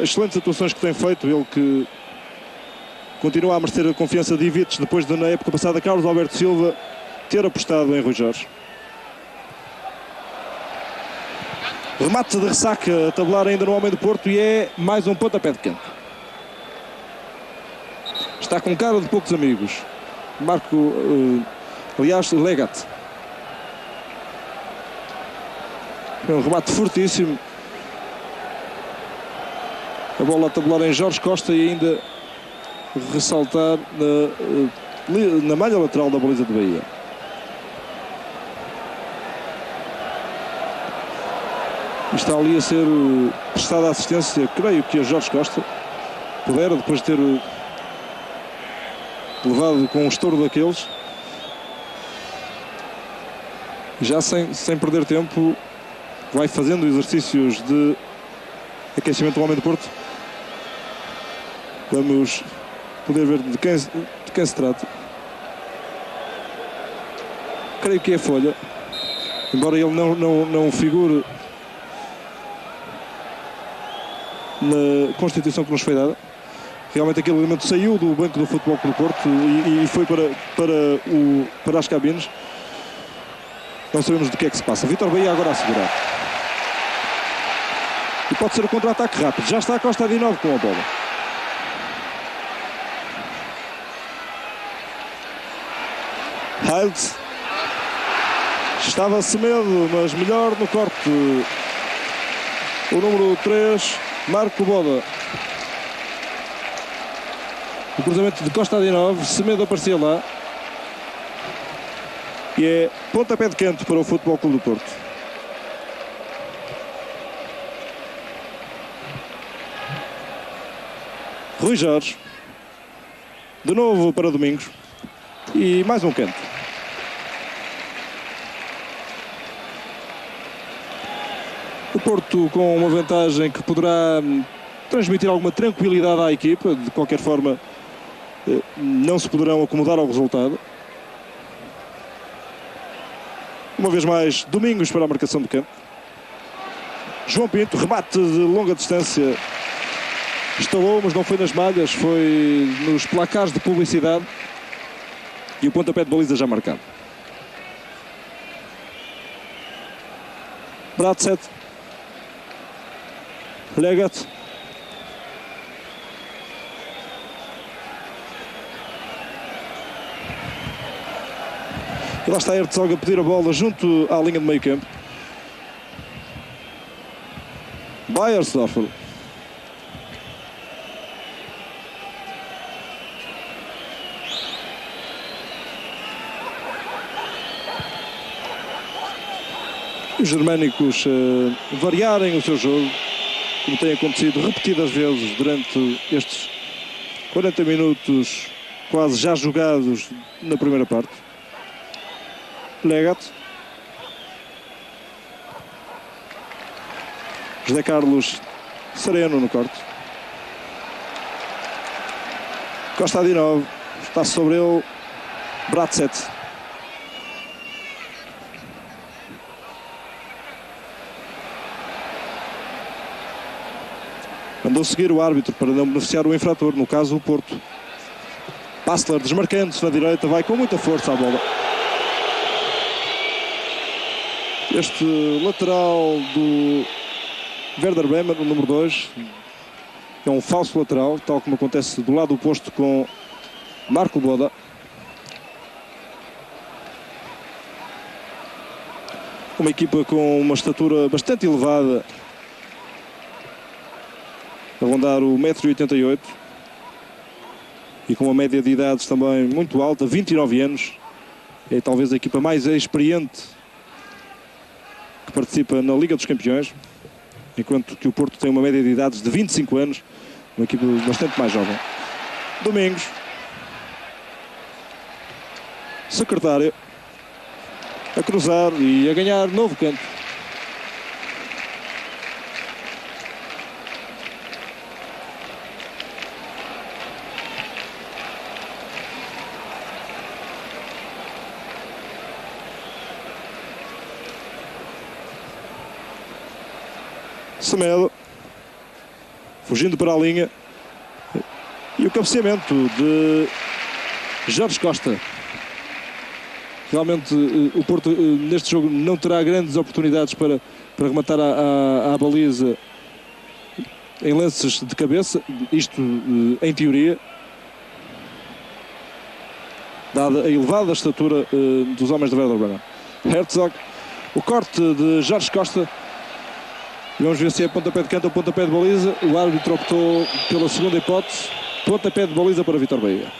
excelentes atuações que tem feito. Ele que continua a merecer a confiança de Ivites depois de, na época passada, Carlos Alberto Silva ter apostado em Rui Jorge. Remate de ressaca a tabular ainda no homem do Porto e é mais um pontapé de canto. Está com cara de poucos amigos. Aliás, Legat. Um remate fortíssimo. A bola a tabular em Jorge Costa e ainda ressaltar na malha lateral da baliza de Bahia. Está ali a ser prestada a assistência, creio que a Jorge Costa pudera, depois de ter levado com um estouro daqueles. Já sem perder tempo, vai fazendo exercícios de aquecimento do homem do Porto. Vamos poder ver de quem se trata. Creio que é Folha, embora ele não figure na constituição que nos foi dada. Realmente aquele elemento saiu do banco do Futebol Clube do Porto e foi para as cabines. Não sabemos do que é que se passa. Vítor Bahia agora a segurar. E pode ser o contra-ataque rápido. Já está a Costa de novo com a bola. Heinz. Estava Semedo, mas melhor no corte. O número 3, Marco Boda. O cruzamento de Costa de Novo. Semedo aparecia lá. E é pontapé de canto para o Futebol Clube do Porto. Rui Jorge. De novo para Domingos. E mais um canto. O Porto com uma vantagem que poderá transmitir alguma tranquilidade à equipa. De qualquer forma, não se poderão acomodar ao resultado. Uma vez mais, Domingos para a marcação de campo. João Pinto, remate de longa distância. Estalou, mas não foi nas malhas, foi nos placares de publicidade. E o pontapé de baliza já marcado. Bratset. Legat. E lá está Herzog a pedir a bola junto à linha de meio campo. Beiersdorfer. os germânicos variarem o seu jogo, como tem acontecido repetidas vezes durante estes 40 minutos quase já jogados na primeira parte. Legat. José Carlos sereno no corte. Costa Adinov está sobre ele. Bratset. Mandou seguir o árbitro para não beneficiar o infrator, no caso o Porto. Passler desmarcando-se na direita, vai com muita força à bola. Este lateral do Werder Bremen, o número 2, é um falso lateral, tal como acontece do lado oposto com Marco Boda. Uma equipa com uma estatura bastante elevada, a rondar o 1,88 m, e com uma média de idades também muito alta, 29 anos. É talvez a equipa mais experiente que participa na Liga dos Campeões, enquanto que o Porto tem uma média de idades de 25 anos, uma equipa bastante mais jovem. Domingos. Secretário. A cruzar e a ganhar novo canto. Semedo, fugindo para a linha, e o cabeceamento de Jorge Costa. Realmente o Porto neste jogo não terá grandes oportunidades para rematar à baliza em lances de cabeça, isto em teoria, dada a elevada estatura dos homens de Werder Bremen. Herzog, o corte de Jorge Costa. Vamos ver se é pontapé de canto ou pontapé de baliza. O árbitro optou pela segunda hipótese. Pontapé de baliza para Vítor Bahia.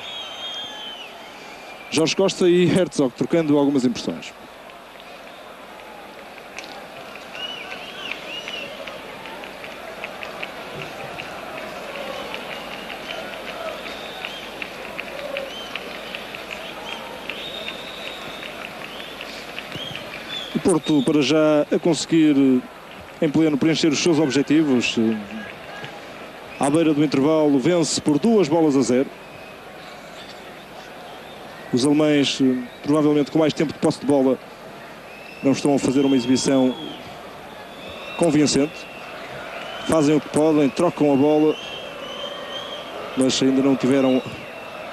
Jorge Costa e Herzog trocando algumas impressões. O Porto para já a conseguir em pleno preencher os seus objetivos. À beira do intervalo vence por 2-0. Os alemães, provavelmente com mais tempo de posse de bola, não estão a fazer uma exibição convincente. Fazem o que podem, trocam a bola, mas ainda não tiveram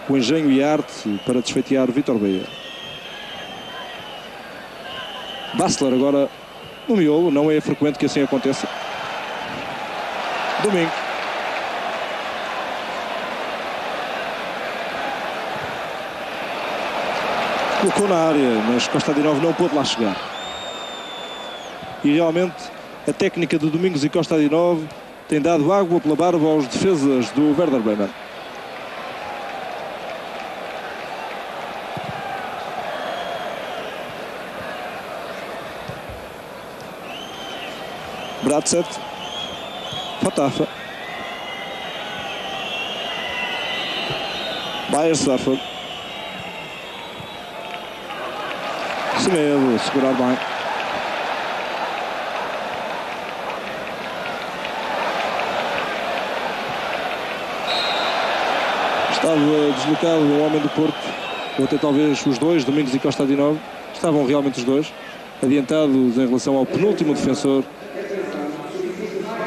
o engenho e a arte para desfeitear Vítor Bahia. Bastler agora no miolo, não é frequente que assim aconteça. Domingo. Colocou na área, mas Costa Adinov não pôde lá chegar. E realmente a técnica de Domingos e Costa Adinov tem dado água pela barba aos defesas do Werder Bremen. Bratset. Fatafa. Beiersdorfer. Semedo, segurar bem. Estava deslocado o homem do Porto, ou até talvez os dois, Domingos e Costa Adinov. Estavam realmente os dois adiantados em relação ao penúltimo defensor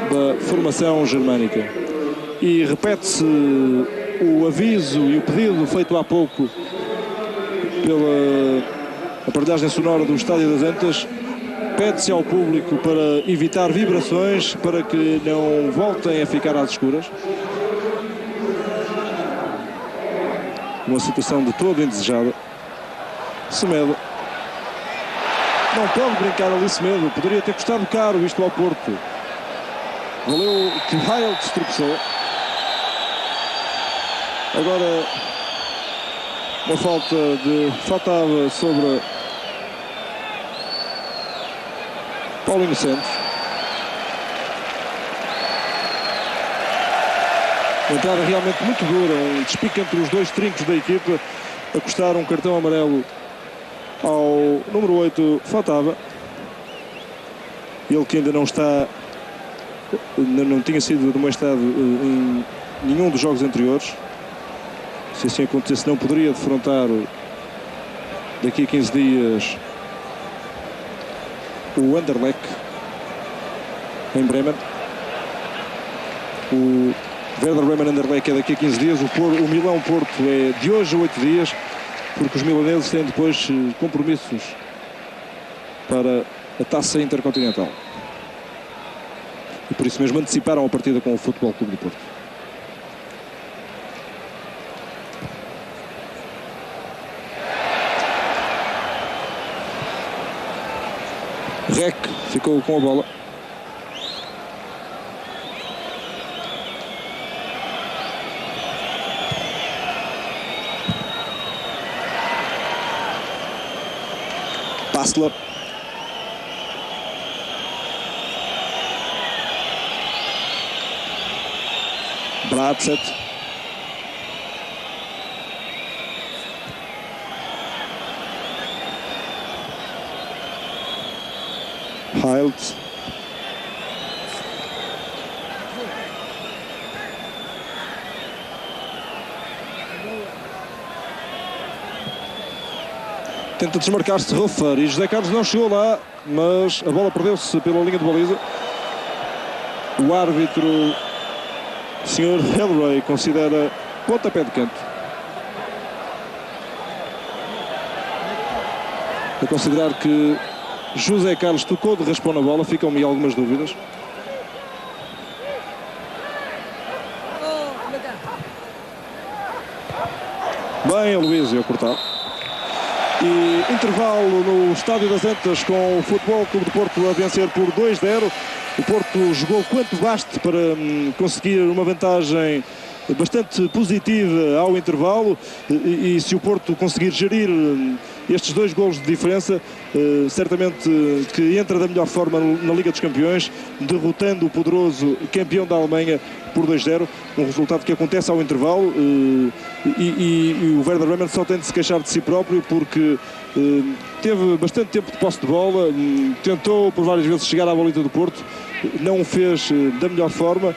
da formação germânica. E repete-se o aviso e o pedido feito há pouco pela aparelhagem sonora do Estádio das Antas. Pede-se ao público para evitar vibrações, para que não voltem a ficar às escuras. Uma situação de todo indesejada. Semedo. Não pode brincar ali Semedo. Poderia ter custado caro isto ao Porto. Valeu que Heil destropeçou. Agora uma falta de Fatava sobre Paulinho Santos. Uma entrada realmente muito dura, um despique entre os dois trincos da equipa, a custar um cartão amarelo ao número 8, Fataba. Ele que ainda não tinha sido demonstrado em nenhum dos jogos anteriores. Se assim acontecesse, não poderia defrontar daqui a 15 dias o Anderlecht em Bremen. O Werder Bremen Anderlecht é daqui a 15 dias. O Milão-Porto é de hoje a 8 dias, porque os milaneses têm depois compromissos para a taça intercontinental. E por isso mesmo anteciparam a partida com o Futebol Clube do Porto. Rec ficou com a bola. Passler. Bratset. Hilt. Tenta desmarcar-se Ruffer e José Carlos não chegou lá, mas a bola perdeu-se pela linha de baliza. O árbitro, Sr. Helray, considera pontapé de canto. A considerar que José Carlos tocou de raspão na bola, ficam-me algumas dúvidas. Bem, Aloísio a cortar. E intervalo no Estádio das Antas, com o Futebol Clube do Porto a vencer por 2-0. O Porto jogou quanto baste para conseguir uma vantagem bastante positiva ao intervalo, e se o Porto conseguir gerir estes 2 golos de diferença, certamente que entra da melhor forma na Liga dos Campeões, derrotando o poderoso campeão da Alemanha por 2-0, um resultado que acontece ao intervalo, e o Werder Bremen só tem de se queixar de si próprio, porque teve bastante tempo de posse de bola, tentou por várias vezes chegar à baliza do Porto, não o fez da melhor forma.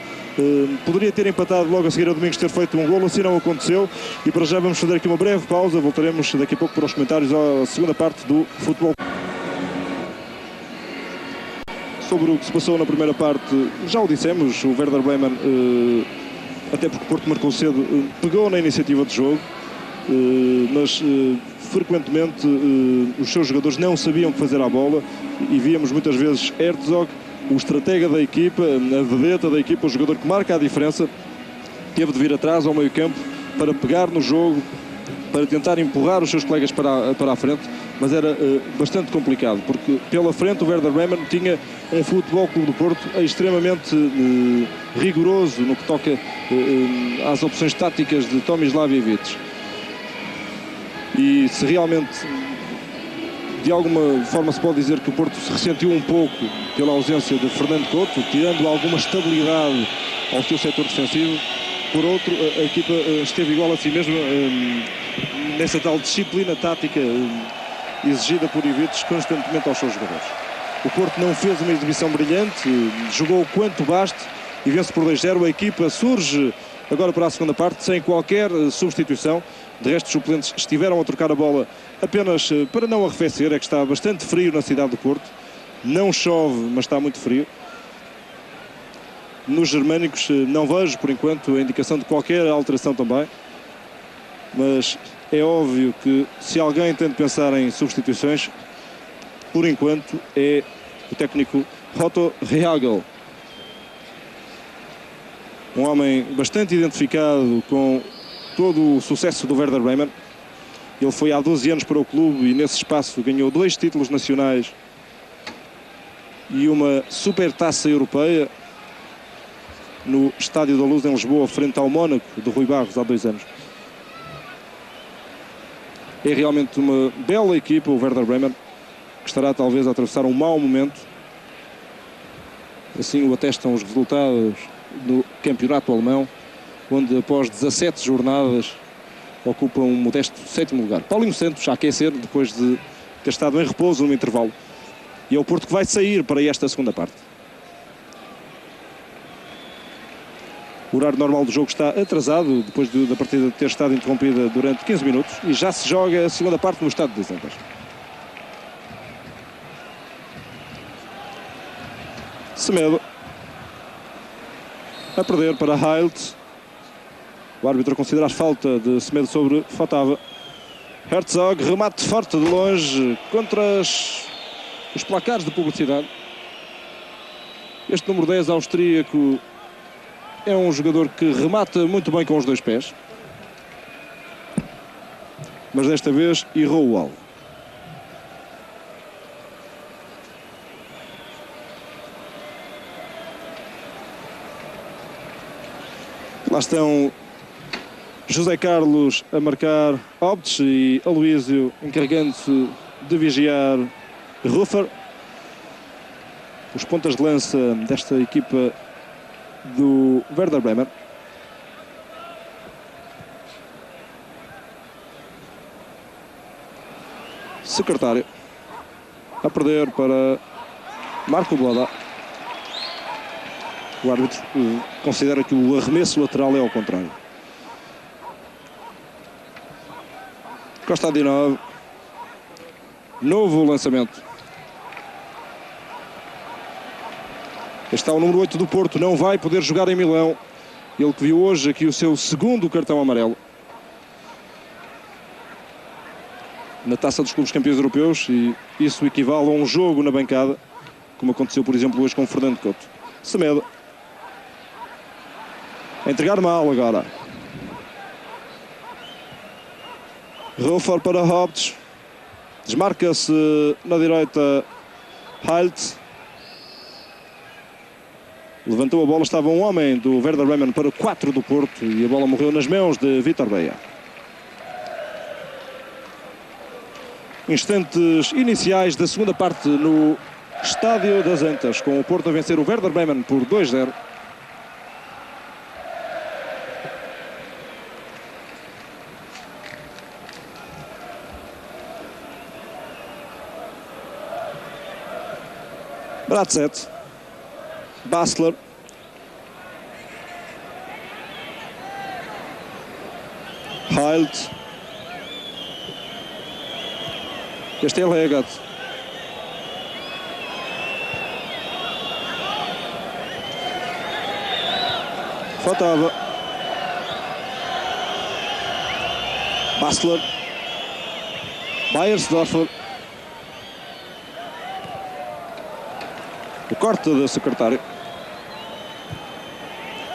Poderia ter empatado logo a seguir a Domingos, ter feito um golo, assim não aconteceu. E para já vamos fazer aqui uma breve pausa, voltaremos daqui a pouco para os comentários à segunda parte do futebol. Sobre o que se passou na primeira parte, já o dissemos, o Werder Bremen, até porque o Porto marcou cedo, pegou na iniciativa de jogo, mas frequentemente os seus jogadores não sabiam o que fazer à bola, e víamos muitas vezes Herzog, o estratega da equipa, a vedeta da equipa, o jogador que marca a diferença, teve de vir atrás ao meio campo para pegar no jogo, para tentar empurrar os seus colegas para a frente, mas era bastante complicado, porque pela frente o Werder Bremen tinha um Futebol Clube do Porto extremamente rigoroso no que toca às opções táticas de Tomislav Ivic. E se realmente de alguma forma se pode dizer que o Porto se ressentiu um pouco pela ausência de Fernando Couto, tirando alguma estabilidade ao seu setor defensivo, por outro, a equipa esteve igual a si mesma nessa tal disciplina tática exigida por Ivic constantemente aos seus jogadores. O Porto não fez uma exibição brilhante, jogou quanto baste e vence por 2-0. A equipa surge agora para a segunda parte sem qualquer substituição. De resto, os suplentes estiveram a trocar a bola apenas para não arrefecer. É que está bastante frio na cidade do Porto. Não chove, mas está muito frio. Nos germânicos não vejo, por enquanto, a indicação de qualquer alteração também. Mas é óbvio que se alguém tem de pensar em substituições, por enquanto é o técnico Otto Rehagel. Um homem bastante identificado com todo o sucesso do Werder Bremen. Ele foi há 12 anos para o clube e nesse espaço ganhou 2 títulos nacionais e uma supertaça europeia no Estádio da Luz em Lisboa, frente ao Mónaco de Rui Barros há 2 anos. É realmente uma bela equipa o Werder Bremen, que estará talvez a atravessar um mau momento, Assim o atestam os resultados do campeonato alemão, onde após 17 jornadas ocupa um modesto 7º lugar. Paulinho Santos a aquecer depois de ter estado em repouso no intervalo. E é o Porto que vai sair para esta segunda parte. O horário normal do jogo está atrasado, depois da partida ter estado interrompida durante 15 minutos. E já se joga a segunda parte no estádio das Antas. Semedo. A perder para Heilt. O árbitro considera a falta de Semedo sobre Fotava. Herzog, remate forte de longe contra os placares de publicidade. Este número 10 austríaco é um jogador que remata muito bem com os dois pés. Mas desta vez errou o alvo. Lá estão José Carlos a marcar Optes e Aloísio encarregando-se de vigiar Ruffer. Os pontas de lança desta equipa do Werder Bremen. Secretário a perder para Marco Blada. O árbitro considera que o arremesso lateral é ao contrário. Kostadinov. Novo lançamento. Este é o número 8 do Porto. Não vai poder jogar em Milão. Ele que viu hoje aqui o seu segundo cartão amarelo na Taça dos Clubes Campeões Europeus. E isso equivale a um jogo na bancada, como aconteceu, por exemplo, hoje com o Fernando Couto. Semedo. A entregar mal agora. Ruffer para Optes. Desmarca-se na direita Heilt. Levantou a bola, estava um homem do Werder Bremen para o 4 do Porto e a bola morreu nas mãos de Vítor Beia. Instantes iniciais da segunda parte no Estádio das Antas, com o Porto a vencer o Werder Bremen por 2-0. Bratzett. Basler. Heilt. Este é o Legat. Fotava. Basler. Beiersdorfer. O corte do secretário.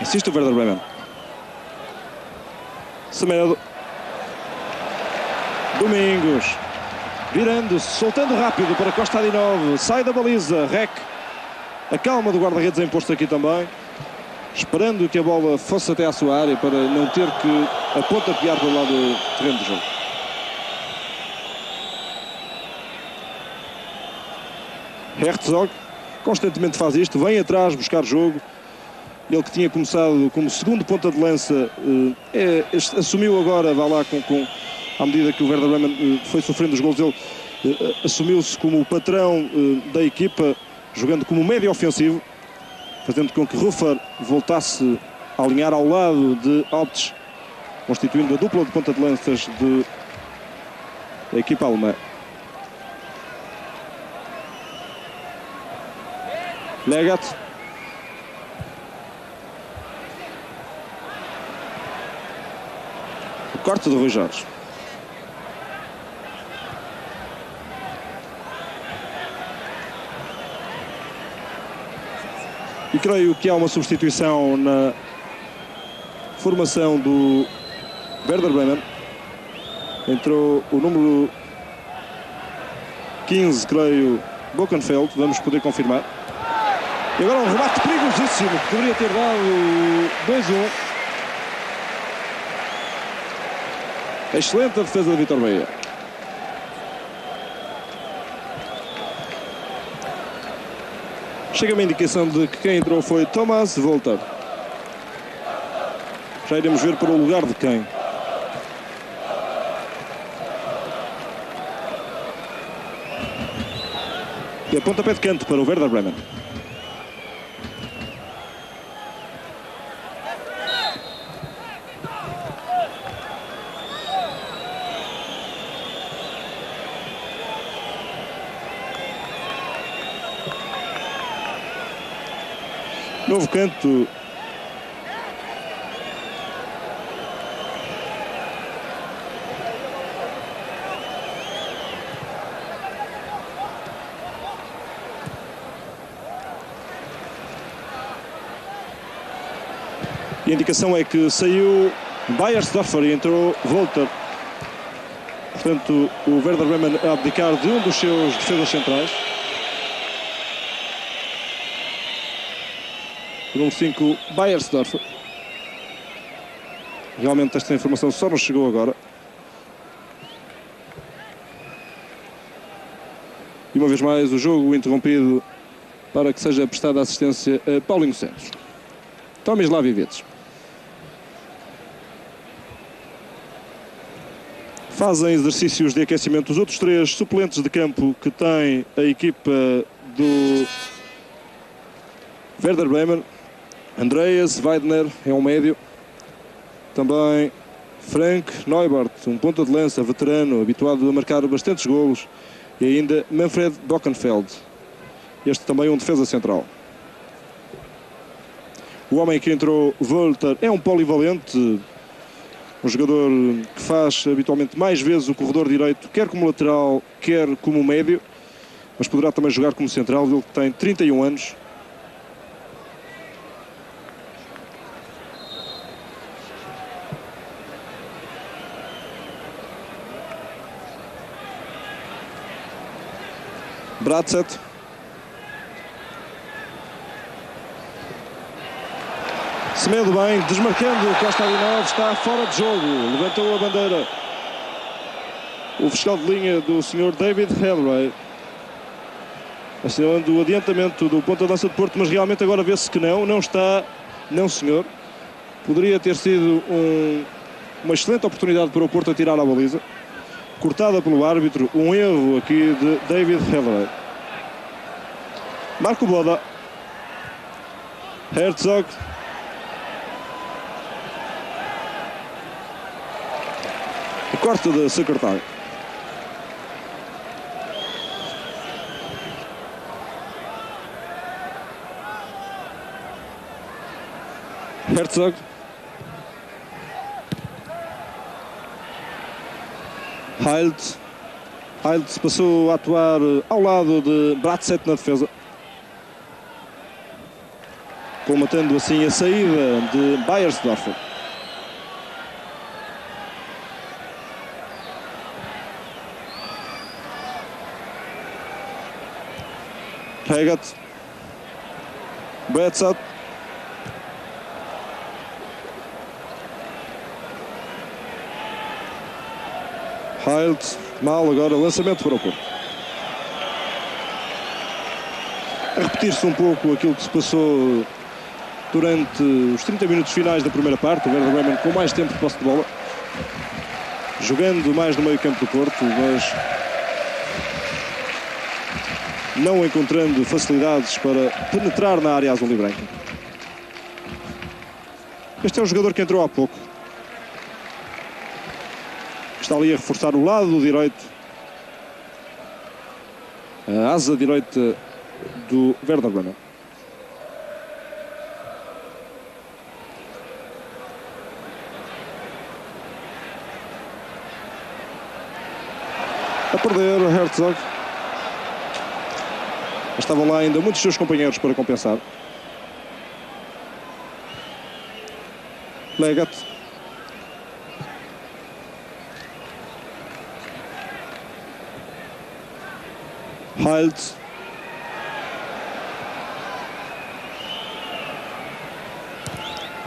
Insiste o Werder Bremen. Semedo. Domingos. Virando-se, soltando rápido para Kostadinov. Sai da baliza. Rec. A calma do guarda-redes é imposto aqui também. Esperando que a bola fosse até à sua área para não ter que a ponta piar pelo lado do terreno do jogo. Herzog constantemente faz isto, vem atrás buscar jogo. Ele que tinha começado como segundo ponta de lança, assumiu agora, vá lá, à medida que o Werder Bremen foi sofrendo os golos, ele assumiu-se como o patrão da equipa, jogando como médio ofensivo, fazendo com que Ruffer voltasse a alinhar ao lado de Optes, constituindo a dupla de ponta de lanças da equipa alemã. Legat. O corte do Rui Jorge. E creio que há uma substituição na formação do Werder Bremen. Entrou o número 15, creio, Bokenfeld. Vamos poder confirmar. E agora um remate perigosíssimo que poderia ter dado 2-1. Excelente a defesa de Vítor Beia. Chega-me a indicação de que quem entrou foi Thomas Volter. Já iremos ver para o lugar de quem. E a pontapé de canto para o Werder Bremen. Novo canto. E a indicação é que saiu Beiersdorfer e entrou Volter. Portanto, o Werder Bremen a abdicar de um dos seus defesas centrais. O número 5, Beiersdorfer. Realmente esta informação só nos chegou agora. E uma vez mais o jogo interrompido para que seja prestada assistência a Paulinho Santos. Tomislav Ivic. Fazem exercícios de aquecimento os outros três suplentes de campo que tem a equipa do Werder Bremen. Andreas Weidner é um médio. Também Frank Neubert, um ponta de lança veterano, habituado a marcar bastantes golos. E ainda Manfred Bockenfeld. Este também um defesa central. O homem que entrou, Volter, é um polivalente. Um jogador que faz habitualmente mais vezes o corredor direito, quer como lateral, quer como médio. Mas poderá também jogar como central, ele tem 31 anos. Bratzett. Semedo bem, desmarcando Costa Alinov, está fora de jogo, levantou a bandeira o fiscal de linha do Sr. David Hellray, assinalando o adiantamento do ponta de lança de Porto, mas realmente agora vê-se que não está, não senhor. Poderia ter sido uma excelente oportunidade para o Porto atirar a baliza, cortada pelo árbitro, um erro aqui de David Hellray. Marco Boda, Herzog, a corte de secretário. Herzog. Hild passou a atuar ao lado de Bratzett na defesa, colmatando assim a saída de Beiersdorfer. Hegat, Betzat, Hild, mal agora, lançamento para o Porto. A repetir-se um pouco aquilo que se passou durante os 30 minutos finais da primeira parte. O Werder Bremen com mais tempo de posse de bola, jogando mais no meio campo do Porto, mas não encontrando facilidades para penetrar na área azul e branca. Este é um jogador que entrou há pouco. Está ali a reforçar o lado direito, a asa direita do Werder Bremen. A perder o Herzog. Estavam lá ainda muitos seus companheiros para compensar. Legat. Hild.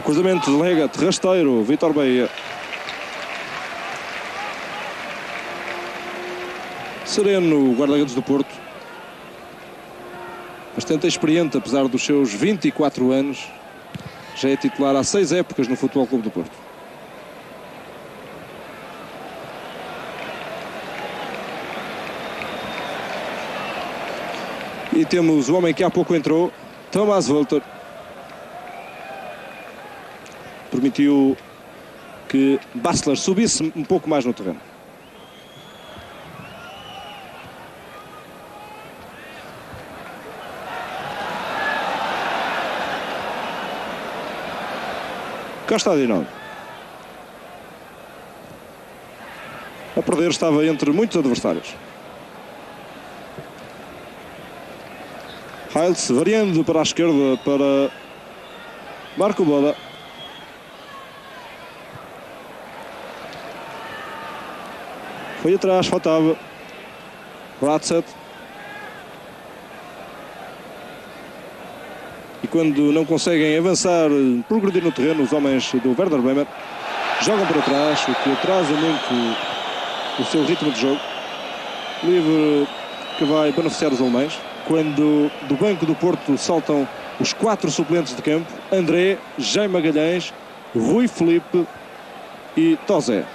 Cruzamento de Legat, rasteiro, Vítor Bahia. Sereno, guarda-redes do Porto. bastante experiente, apesar dos seus 24 anos. Já é titular há 6 épocas no Futebol Clube do Porto. E temos o homem que há pouco entrou, Thomas Völter. Permitiu que Basler subisse um pouco mais no terreno. Cá está de novo. A perder estava entre muitos adversários. Heinz variando para a esquerda para Marco Boda. Foi atrás, faltava Ratset. E quando não conseguem avançar, progredir no terreno, os homens do Werder Bremen jogam para trás, o que atrasa muito o seu ritmo de jogo. Livre que vai beneficiar os alemães. Quando do banco do Porto saltam os 4 suplentes de campo: André, Jaime Magalhães, Rui Felipe e Tozé.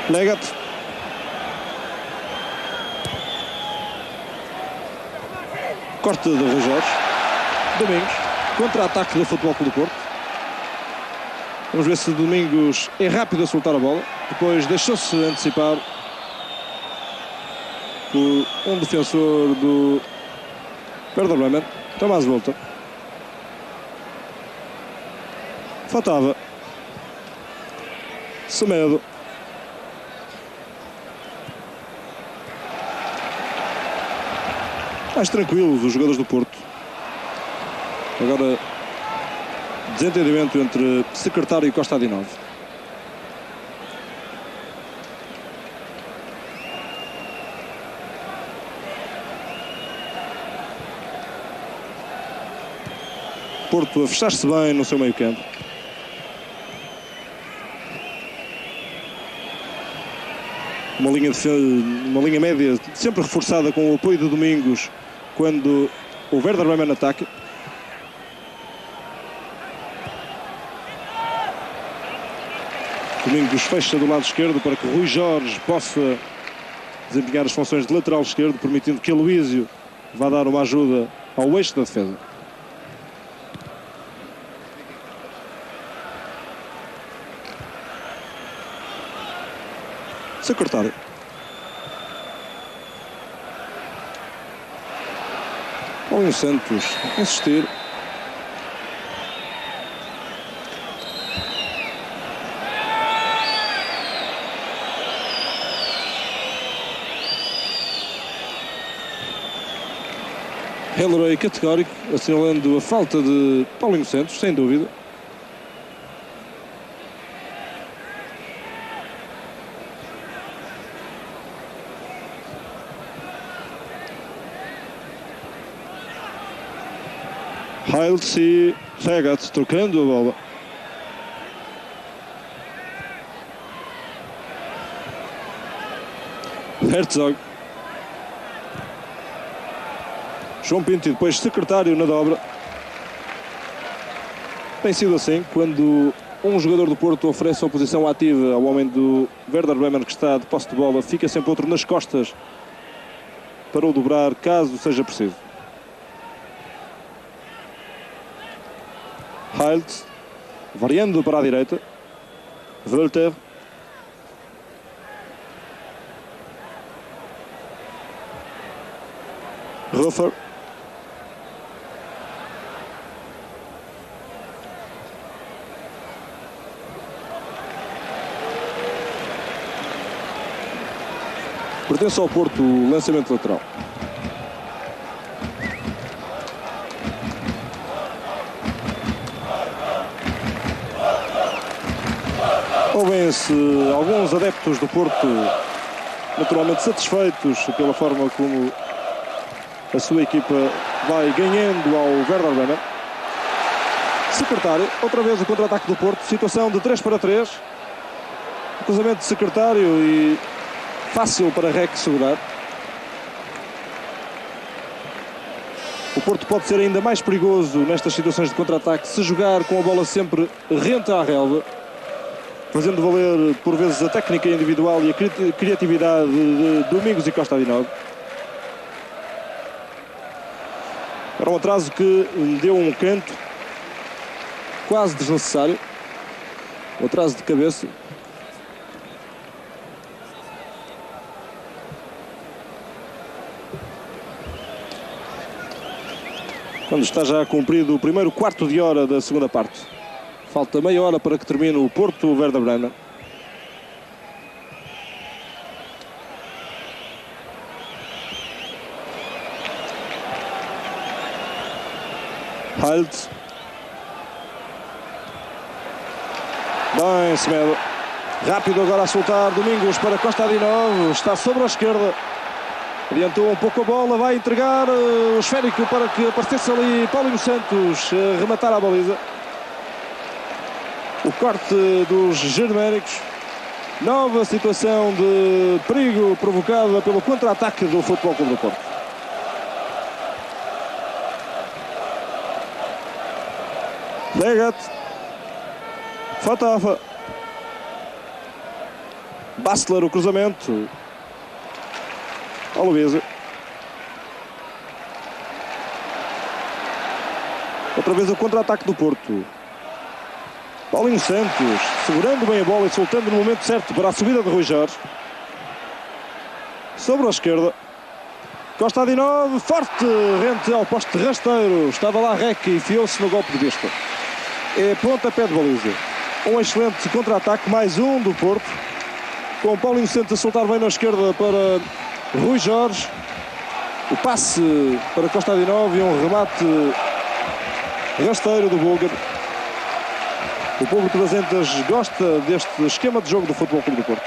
Legat. Corte de Rui Jorge. Domingos. Contra-ataque do Futebol Clube do Porto. Vamos ver se Domingos é rápido a soltar a bola. Depois deixou-se antecipar por um defensor do Werder Bremen, Thomas Völter. Faltava Semedo. Mais tranquilos os jogadores do Porto. Agora desentendimento entre Secretário e Costa Adinov. Porto a fechar-se bem no seu meio campo. Uma linha média sempre reforçada com o apoio de Domingos quando o Werder Bremen ataca. Domingos fecha do lado esquerdo para que Rui Jorge possa desempenhar as funções de lateral esquerdo, permitindo que Aloísio vá dar uma ajuda ao eixo da defesa. Secretário. Paulinho Santos insistir. Hellerey categórico, assinalando a falta de Paulinho Santos, sem dúvida. Heinz e Regat trocando a bola. Herzog. João Pinto e depois Secretário na dobra. Tem sido assim quando um jogador do Porto oferece oposição ativa ao homem do Werder Bremen que está de posse de bola, fica sempre outro nas costas para o dobrar caso seja preciso. Heinz, variando para a direita. Völter. Ruffer. Pertence ao Porto o lançamento lateral. Ouvem-se alguns adeptos do Porto naturalmente satisfeitos pela forma como a sua equipa vai ganhando ao Werder Bremen. Secretário, outra vez o contra-ataque do Porto, situação de 3-3. O cruzamento de Secretário e fácil para Rec segurar. O Porto pode ser ainda mais perigoso nestas situações de contra-ataque se jogar com a bola sempre rente à relva, fazendo valer por vezes a técnica individual e a criatividade de Domingos e Costa Adinov. Era um atraso que deu um canto quase desnecessário, um atraso de cabeça. Quando está já cumprido o primeiro quarto de hora da segunda parte. Falta meia hora para que termine o Porto Werder Bremen. Halt. Bem, Semedo. Rápido agora a soltar Domingos para Costa Adinov. Está sobre a esquerda. Adiantou um pouco a bola, vai entregar o esférico para que aparecesse ali Paulinho Santos rematar a baliza. O corte dos germânicos. Nova situação de perigo provocada pelo contra-ataque do Futebol Clube do Porto. Legat. Fatafa. Bastler, o cruzamento. Aloísio. Outra vez o contra-ataque do Porto. Paulinho Santos segurando bem a bola e soltando no momento certo para a subida de Rui Jorge. Sobre a esquerda. Costa Adinov, forte, rente ao poste rasteiro. Estava lá Rec e enfiou-se no golpe de vista. É pontapé de baliza. Um excelente contra-ataque, mais um do Porto. Com Paulinho Santos a soltar bem na esquerda para Rui Jorge. O passe para Costa Adinov e um remate rasteiro do búlgaro. O público das Antas gosta deste esquema de jogo do Futebol Clube do Porto.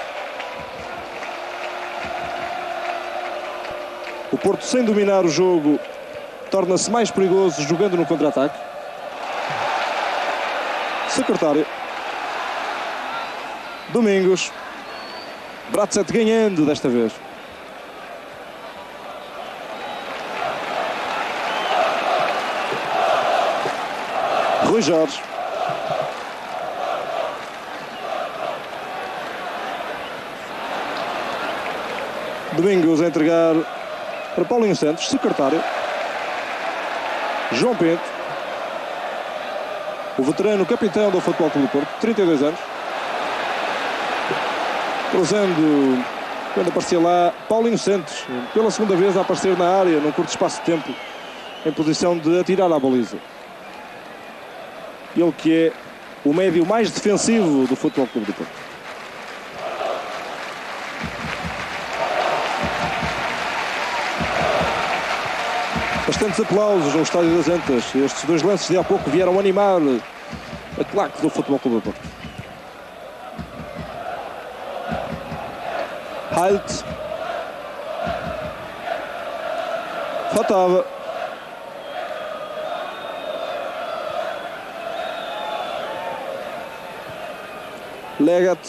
O Porto, sem dominar o jogo, torna-se mais perigoso jogando no contra-ataque. Secretário. Domingos. Bratzett ganhando desta vez. Rui Jorge. Domingos a entregar para Paulinho Santos. Secretário. João Pinto. O veterano capitão do Futebol Clube do Porto, 32 anos. Cruzando, quando aparecia lá, Paulinho Santos, pela segunda vez a aparecer na área, num curto espaço de tempo, em posição de atirar à baliza. Ele que é o médio mais defensivo do Futebol Clube do Porto. Bastantes aplausos no Estádio das Antas. Estes dois lances de há pouco vieram animar a claque do Futebol Clube do Porto. Halt. Faltava. Legat.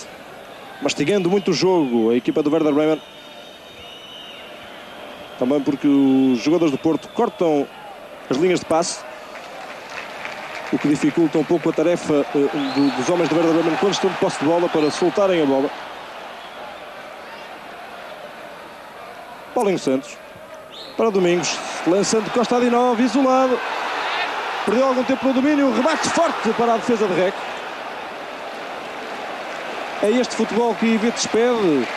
Mastigando muito o jogo a equipa do Werder Bremen. Também porque os jogadores do Porto cortam as linhas de passe, o que dificulta um pouco a tarefa dos homens do Werder Bremen quando estão de posse de bola para soltarem a bola. Paulinho Santos para Domingos, lançando Costa Adinov, isolado. Perdeu algum tempo no domínio, remate forte para a defesa de Rec. É este futebol que Ivites pede.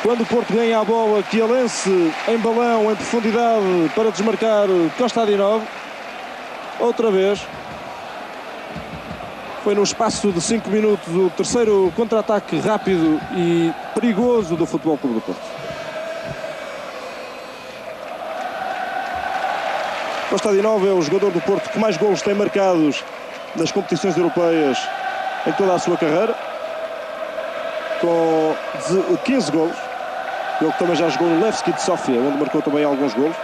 Quando o Porto ganha a bola, que a lance em balão, em profundidade, para desmarcar Costa Adinov. Outra vez. Foi no espaço de 5 minutos o terceiro contra-ataque rápido e perigoso do Futebol Clube do Porto. Costa Adinov é o jogador do Porto que mais golos tem marcados nas competições europeias em toda a sua carreira. Com 15 golos. Ele também já jogou no Levski de Sofia, onde marcou também alguns golos.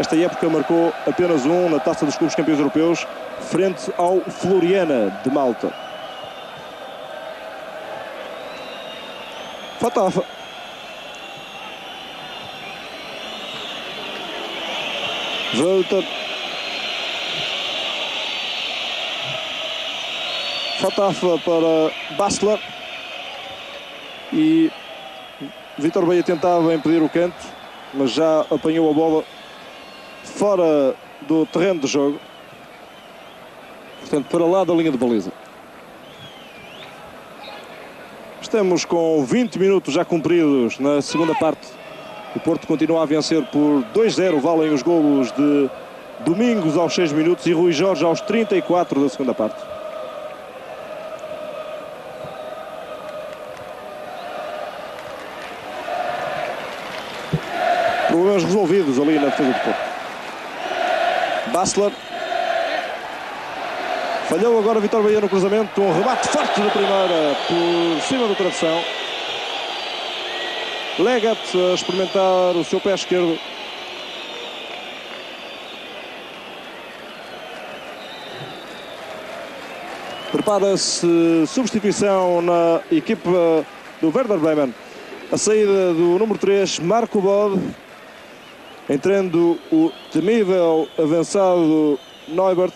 esta época marcou apenas um na Taça dos Clubes Campeões Europeus, frente ao Floriana de Malta. Fatafa. Volta. Fatafa para Basler. E Vítor Baía tentava impedir o canto, mas já apanhou a bola fora do terreno de jogo. Portanto, para lá da linha de baliza. Estamos com 20 minutos já cumpridos na segunda parte. O Porto continua a vencer por 2-0. Valem os golos de Domingos aos 6 minutos e Rui Jorge aos 34 da segunda parte. Problemas resolvidos ali na defesa do Porto. Basler. Falhou agora Vítor Baía no cruzamento. Um remate forte da primeira por cima do travessão. Legat a experimentar o seu pé esquerdo. Prepara-se substituição na equipa do Werder Bremen. A saída do número 3, Marco Bode. Entrando o temível avançado Neubert.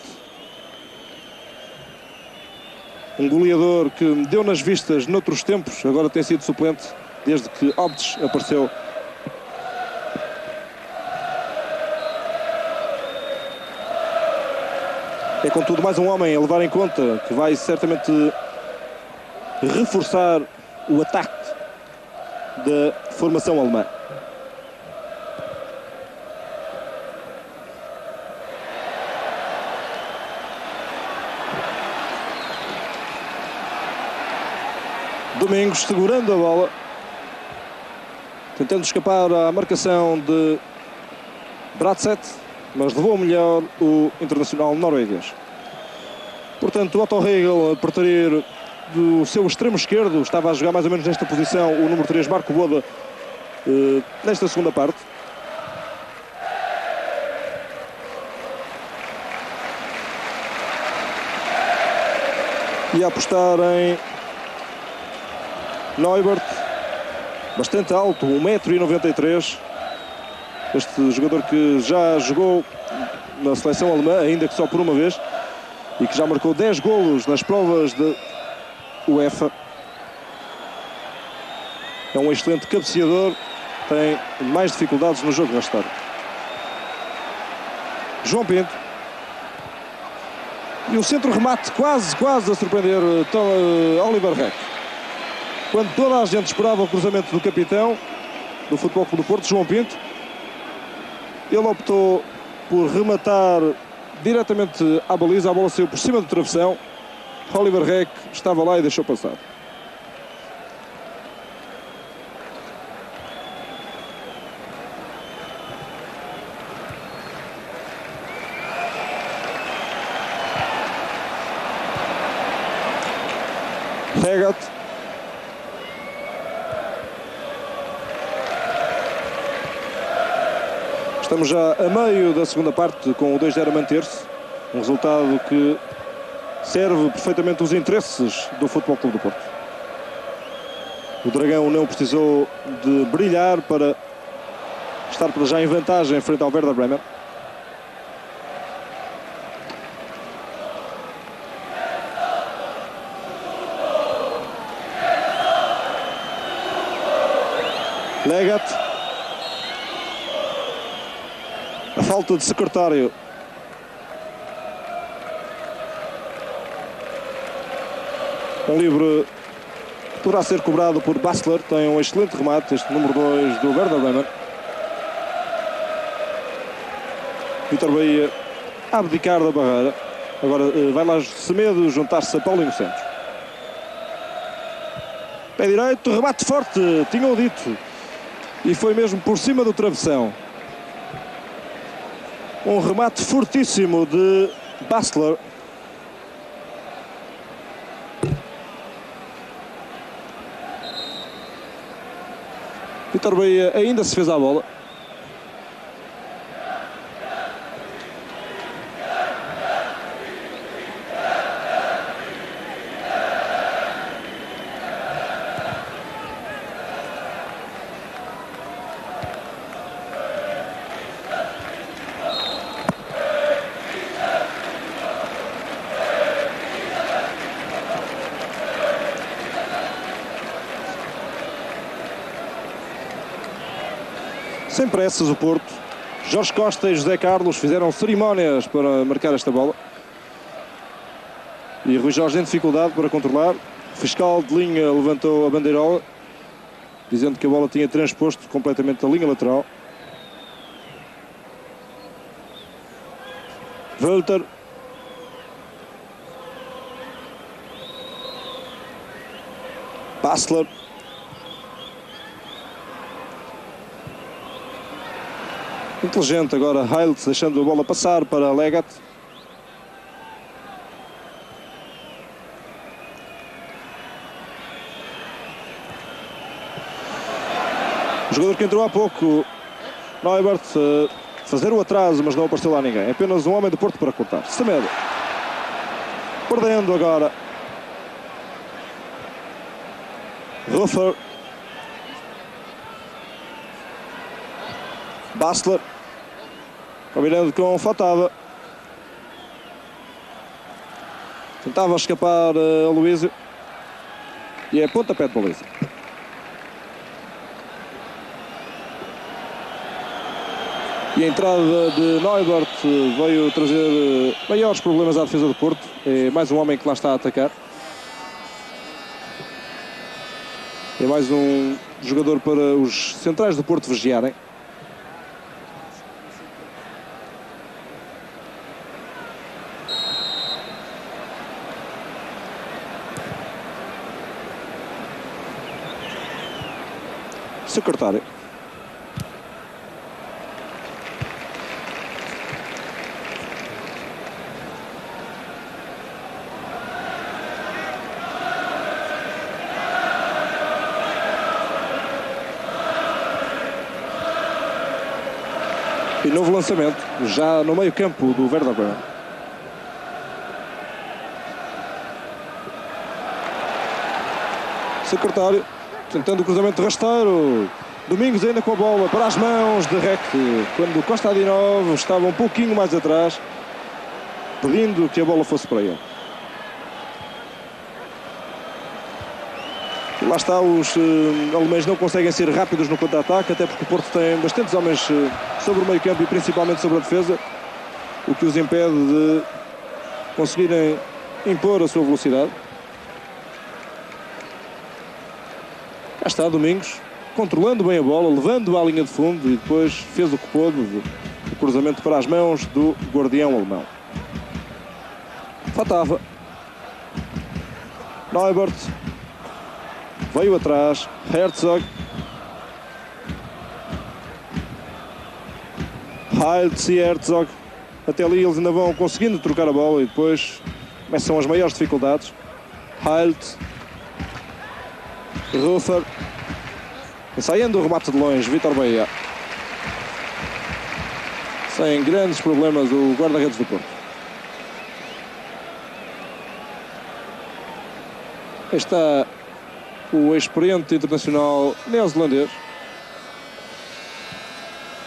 Um goleador que me deu nas vistas noutros tempos, agora tem sido suplente desde que Optes apareceu. É contudo mais um homem a levar em conta, que vai certamente reforçar o ataque da formação alemã. Domingos segurando a bola, tentando escapar à marcação de Bratseth, mas levou melhor o internacional norueguês. Portanto, Otto Hegel a partir do seu extremo esquerdo, estava a jogar mais ou menos nesta posição o número 3, Marco Bode, nesta segunda parte. E a apostar em Neubert, bastante alto, 1,93 m. Este jogador que já jogou na seleção alemã, ainda que só por uma vez, e que já marcou 10 golos nas provas de UEFA. É um excelente cabeceador, tem mais dificuldades no jogo rasteiro. João Pinto. E o centro remate quase a surpreender Oliver Reck. Quando toda a gente esperava o cruzamento do capitão do Futebol Clube do Porto, João Pinto, ele optou por rematar diretamente à baliza. A bola saiu por cima do travessão. Oliver Reck estava lá e deixou passar. Legat. Estamos já a meio da segunda parte com o 2-0 a manter-se. Um resultado que serve perfeitamente os interesses do Futebol Clube do Porto. O Dragão não precisou de brilhar para estar para já em vantagem frente ao Werder Bremen. Legat. A falta de secretário. Um livre poderá ser cobrado por Basler. Tem um excelente remate, este número 2 do Werder Bremen. Vítor Baía a abdicar da barreira. Agora vai lá Semedo juntar-se a Paulinho Santos. Pé direito, remate forte, tinham dito. E foi mesmo por cima do travessão. Um remate fortíssimo de Basler. Vítor Baía ainda se fez à bola. Sem pressas o Porto. Jorge Costa e José Carlos fizeram cerimónias para marcar esta bola. E Rui Jorge em dificuldade para controlar. O fiscal de linha levantou a bandeirola, dizendo que a bola tinha transposto completamente a linha lateral. Völter. Basler. Inteligente agora Heiltz, deixando a bola passar para Legat. O jogador que entrou há pouco, Neubert, fazer o atraso, mas não apareceu lá ninguém. É apenas um homem do Porto para cortar. Semedo. Perdendo agora. Ruffer. Basler. Combinando com Fatava. Tentava escapar a Luísio. E é pontapé de baliza. E a entrada de Neubert veio trazer maiores problemas à defesa do Porto. É mais um homem que lá está a atacar. É mais um jogador para os centrais do Porto vigiarem. Secretário. E novo lançamento, já no meio campo do Werder Bremen. Secretário, tentando o cruzamento rasteiro. Domingos ainda com a bola para as mãos de Rec, quando Kostadinov estava um pouquinho mais atrás, pedindo que a bola fosse para ele. Lá está, os alemães não conseguem ser rápidos no contra-ataque, até porque o Porto tem bastantes homens sobre o meio campo e principalmente sobre a defesa, o que os impede de conseguirem impor a sua velocidade. Cá está Domingos, controlando bem a bola, levando-a à linha de fundo e depois fez o que pôde, o cruzamento para as mãos do guardião alemão. Faltava. Neubert. Veio atrás, Herzog. Heiltz e Herzog. Até ali eles ainda vão conseguindo trocar a bola e depois começam as maiores dificuldades. Heiltz. Ruffer. Ensaiando o remate de longe, Vítor Bahia. Sem grandes problemas o guarda-redes do Porto. Aí está o experiente internacional neozelandês.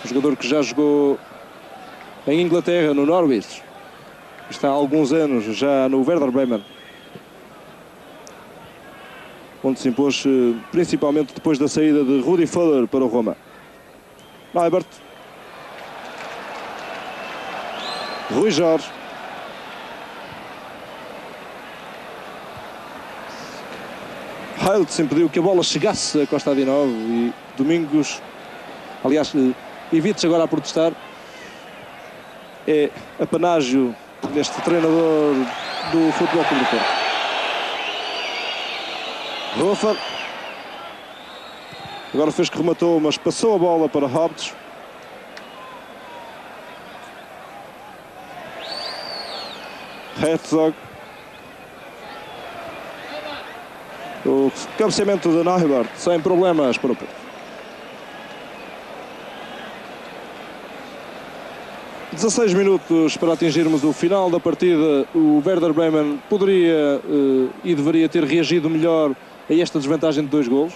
Um jogador que já jogou em Inglaterra, no Norwich. Está há alguns anos já no Werder Bremen, onde se impôs principalmente depois da saída de Rudi Völler para o Roma. Neubert. Rui Jorge. Heiltz impediu que a bola chegasse a Kostadinov e Domingos, aliás, evite-se agora a protestar. É apanágio deste treinador do Futebol Clube do Porto. Ruffer. Agora fez que rematou, mas passou a bola para Hobbs. Herzog. O cabeceamento de Neubert sem problemas para o Porto. 16 minutos para atingirmos o final da partida. O Werder Bremen poderia e deveria ter reagido melhor a esta desvantagem de 2 golos.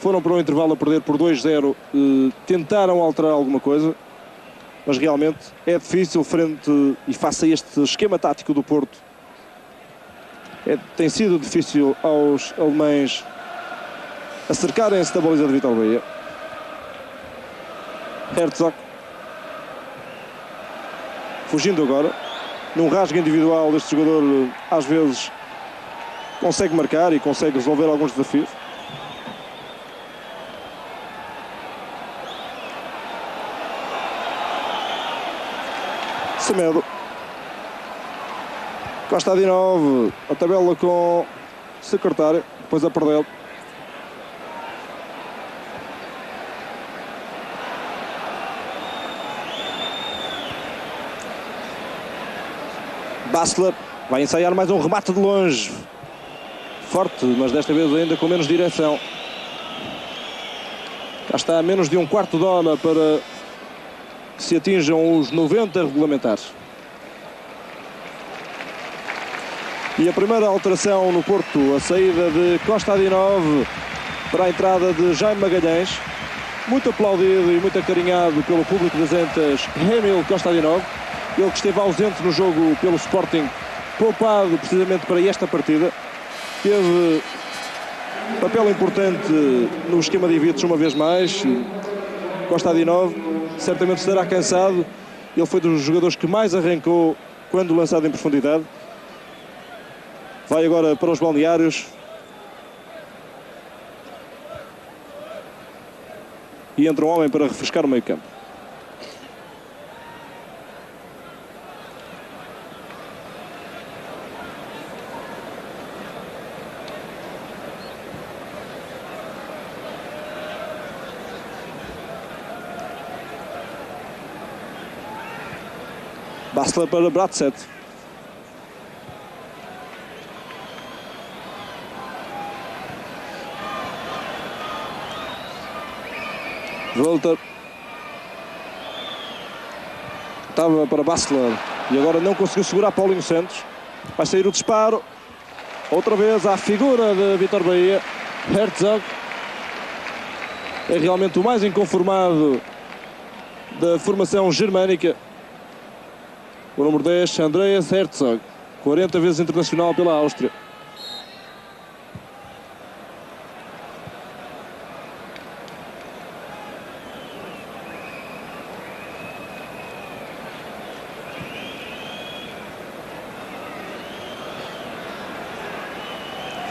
Foram para o intervalo a perder por 2-0, tentaram alterar alguma coisa, mas realmente é difícil frente e face a este esquema tático do Porto. Tem sido difícil aos alemães acercarem-se da baliza de Vítor Bahia. Herzog. Fugindo agora. Num rasgo individual, este jogador às vezes consegue marcar e consegue resolver alguns desafios. Semedo. Kostadinov, a tabela com Secretário, depois a perdê-lo. Basler vai ensaiar mais um remate de longe. Forte, mas desta vez ainda com menos direção. Já está a menos de um quarto de hora para que se atinjam os 90 regulamentares. E a primeira alteração no Porto, a saída de Kostadinov para a entrada de Jaime Magalhães. Muito aplaudido e muito acarinhado pelo público das Antas, Emil Kostadinov. Ele que esteve ausente no jogo pelo Sporting, poupado precisamente para esta partida. Teve papel importante no esquema de evites uma vez mais. Kostadinov certamente estará cansado. Ele foi dos jogadores que mais arrancou quando lançado em profundidade. Vai agora para os balneários. E entra um homem para refrescar o meio campo. Basler para Bratset. Volta. Estava para Basler. E agora não conseguiu segurar Paulinho Santos. Vai sair o disparo. Outra vez à figura de Vítor Bahia. Herzog. É realmente o mais inconformado da formação germânica. O número 10, Andreas Herzog, 40 vezes internacional pela Áustria.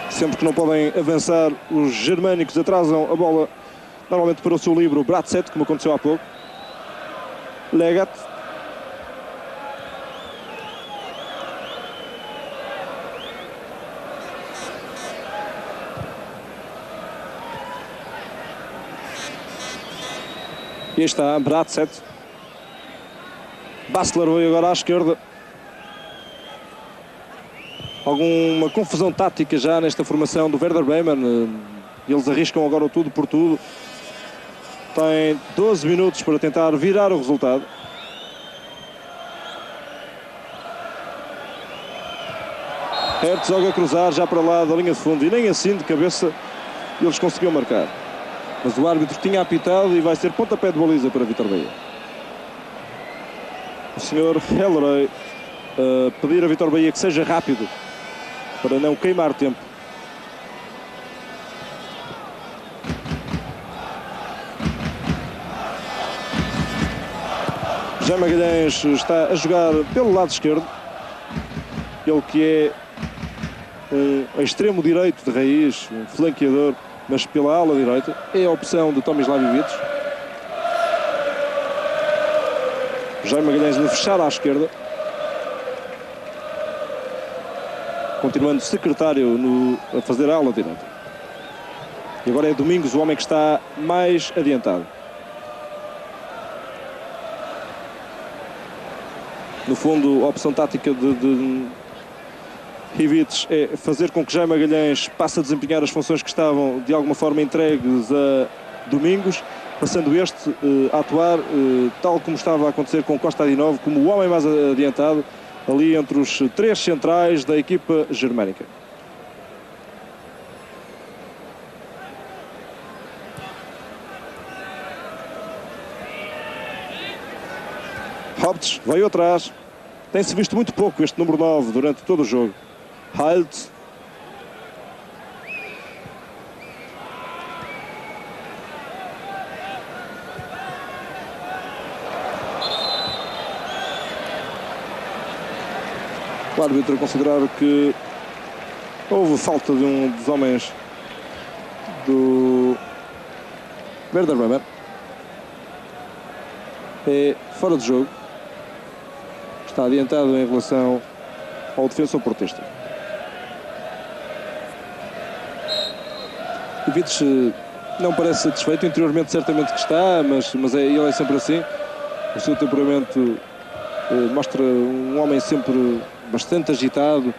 Sempre que não podem avançar, os germânicos atrasam a bola normalmente para o seu livro Bratset, como aconteceu há pouco. Legat. E aí está Bratset. Basler veio agora à esquerda. Alguma confusão tática já nesta formação do Werder Bremen. Eles arriscam agora o tudo por tudo. Tem 12 minutos para tentar virar o resultado. Herzog a cruzar já para lá da linha de fundo. E nem assim de cabeça eles conseguiram marcar. Mas o árbitro tinha apitado e vai ser pontapé de baliza para Vítor Bahia. O senhor Helleray pedir a Vítor Bahia que seja rápido para não queimar tempo. Já Magalhães está a jogar pelo lado esquerdo. Ele que é um extremo direito de raiz, um flanqueador, mas pela ala direita. É a opção de Tomislav Ivic. Jaime Magalhães a fechar à esquerda. Continuando Secretário a fazer a ala direita. E agora é Domingos o homem que está mais adiantado. No fundo, a opção tática de Ivic é fazer com que Jaime Magalhães passe a desempenhar as funções que estavam de alguma forma entregues a Domingos, passando este a atuar tal como estava a acontecer com Kostadinov, como o homem mais adiantado, ali entre os três centrais da equipa germânica. Hauptz veio atrás. Tem-se visto muito pouco este número 9 durante todo o jogo. Halt. O árbitro a considerar que houve falta de um dos homens do Werder Bremen. É fora de jogo. Está adiantado em relação ao defensor portista. Ivic não parece satisfeito, interiormente certamente que está, mas ele é sempre assim. O seu temperamento mostra um homem sempre bastante agitado.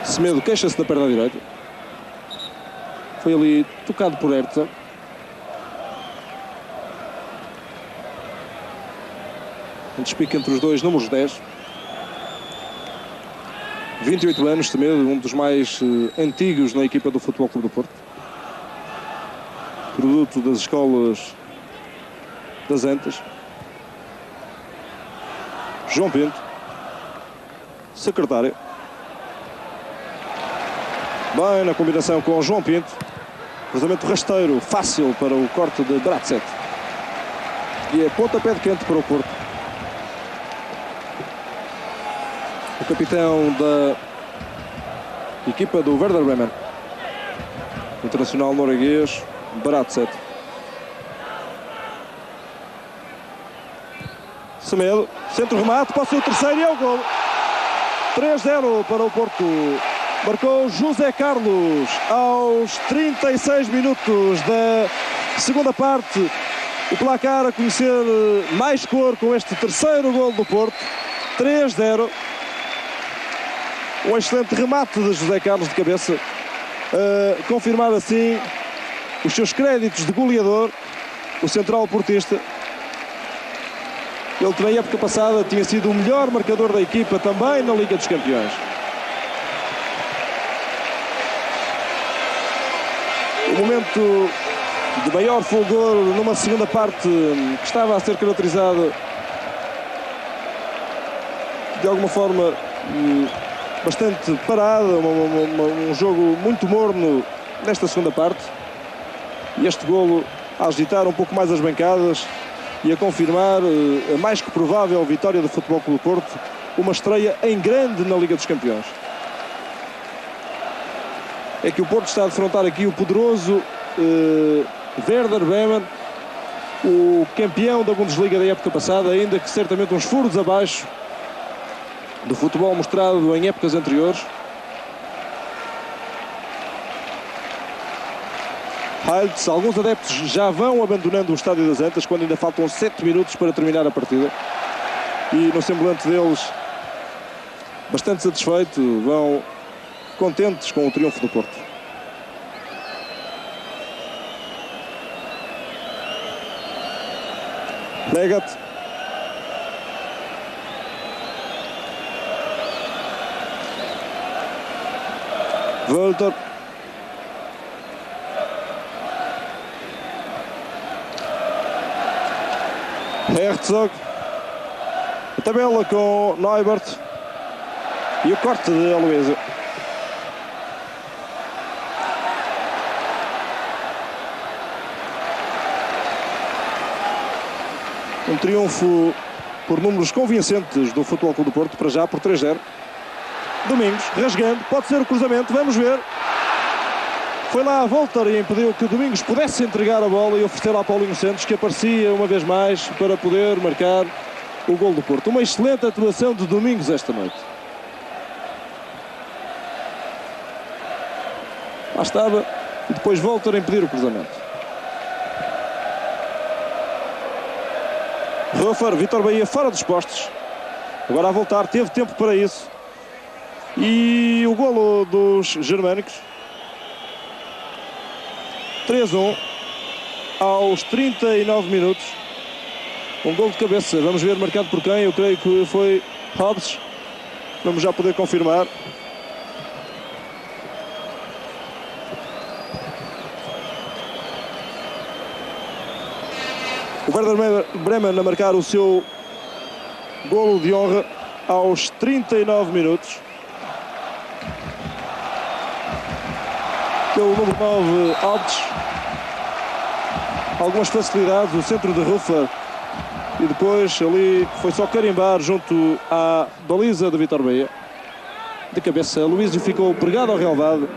Semedo queixa-se da perna direita. Foi ali tocado por Herzog. Um despique entre os dois números 10. 28 anos, Semedo, um dos mais antigos na equipa do Futebol Clube do Porto. Produto das escolas das Antas. João Pinto, secretário. Bem na combinação com João Pinto. Cruzamento rasteiro, fácil para o corte de Bratset. E é pontapé de canto para o Porto. O capitão da equipa do Werder Bremen, internacional norueguês, Bratset. Semedo, centro-remate, pode ser o terceiro e é o gol. 3-0 para o Porto. Marcou José Carlos aos 36 minutos da segunda parte. O placar a conhecer mais cor com este terceiro gol do Porto. 3-0. Um excelente remate de José Carlos de cabeça. Confirmar assim os seus créditos de goleador, o central portista. Ele, na época passada, tinha sido o melhor marcador da equipa também na Liga dos Campeões. O momento de maior fulgor numa segunda parte que estava a ser caracterizada de alguma forma bastante parada, um jogo muito morno nesta segunda parte. E este golo a agitar um pouco mais as bancadas e a confirmar a mais que provável vitória do Futebol Clube do Porto, uma estreia em grande na Liga dos Campeões. É que o Porto está a defrontar aqui o poderoso Werder Bremen, o campeão da Bundesliga da época passada, ainda que certamente uns furos abaixo do futebol mostrado em épocas anteriores. Heiltz, alguns adeptos já vão abandonando o Estádio das Antas quando ainda faltam 7 minutos para terminar a partida. E no semblante deles, bastante satisfeito, vão contentes com o triunfo do Porto. Legat. Volter. Herzog. A tabela com Neubert. E o corte de Aloysio. Um triunfo por números convincentes do Futebol Clube do Porto, para já por 3-0. Domingos, rasgando, pode ser o cruzamento, vamos ver. Foi lá a Volter e impediu que Domingos pudesse entregar a bola e oferecer ao Paulinho Santos, que aparecia uma vez mais para poder marcar o gol do Porto. Uma excelente atuação de Domingos esta noite. Lá estava, e depois Volter a impedir o cruzamento. Hofer, Vítor Bahia fora dos postos. Agora a voltar, teve tempo para isso. E o golo dos germânicos. 3-1 aos 39 minutos. Um golo de cabeça. Vamos ver marcado por quem? Eu creio que foi Hobbs. Vamos já poder confirmar. O Werder Bremen a marcar o seu golo de honra aos 39 minutos. Pelo número 9, Alves. algumas facilidades, o centro de Rufer, e depois ali foi só carimbar junto à baliza de Vítor Baía. De cabeça, Luísio ficou pregado ao relvado.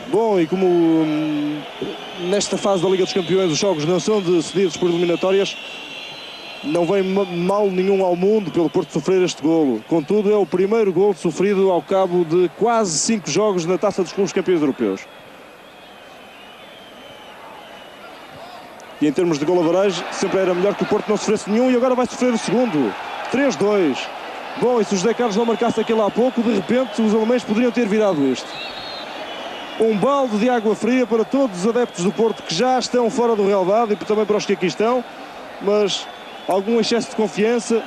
Bom, e como nesta fase da Liga dos Campeões os jogos não são decididos por eliminatórias, não vem mal nenhum ao mundo pelo Porto sofrer este golo. Contudo, é o primeiro golo sofrido ao cabo de quase 5 jogos na Taça dos Clubes Campeões Europeus. E em termos de gol-average, sempre era melhor que o Porto não sofresse nenhum, e agora vai sofrer o segundo. 3-2. Bom, e se o José Carlos não marcasse aquele há pouco, de repente os alemães poderiam ter virado isto. Um balde de água fria para todos os adeptos do Porto que já estão fora do relvado e também para os que aqui estão, mas algum excesso de confiança.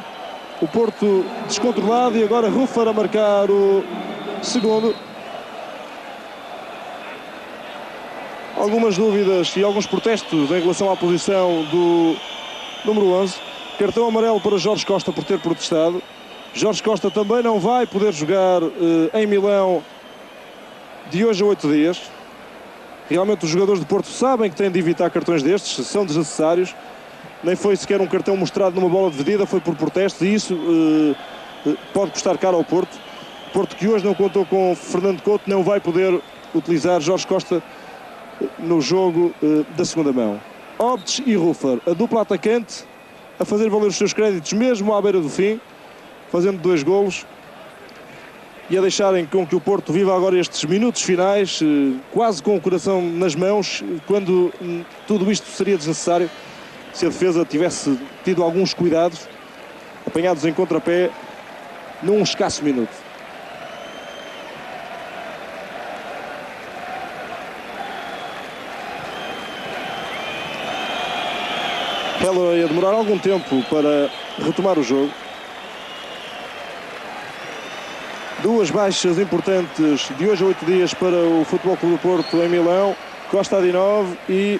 O Porto descontrolado, e agora Rufer a marcar o segundo. Algumas dúvidas e alguns protestos em relação à posição do número 11. Cartão amarelo para Jorge Costa por ter protestado. Jorge Costa também não vai poder jogar em Milão de hoje a 8 dias. Realmente os jogadores do Porto sabem que têm de evitar cartões destes, são desnecessários. Nem foi sequer um cartão mostrado numa bola dividida, foi por protestos, e isso pode custar caro ao Porto. Porto que hoje não contou com Fernando Couto, não vai poder utilizar Jorge Costa no jogo da segunda mão. Optes e Rufer, a dupla atacante, a fazer valer os seus créditos mesmo à beira do fim, fazendo 2 golos e a deixarem com que o Porto viva agora estes minutos finais, quase com o coração nas mãos, quando tudo isto seria desnecessário se a defesa tivesse tido alguns cuidados, apanhados em contrapé num escasso minuto. Heller ia demorar algum tempo para retomar o jogo. 2 baixas importantes de hoje a 8 dias para o Futebol Clube do Porto em Milão. Costa Adinov e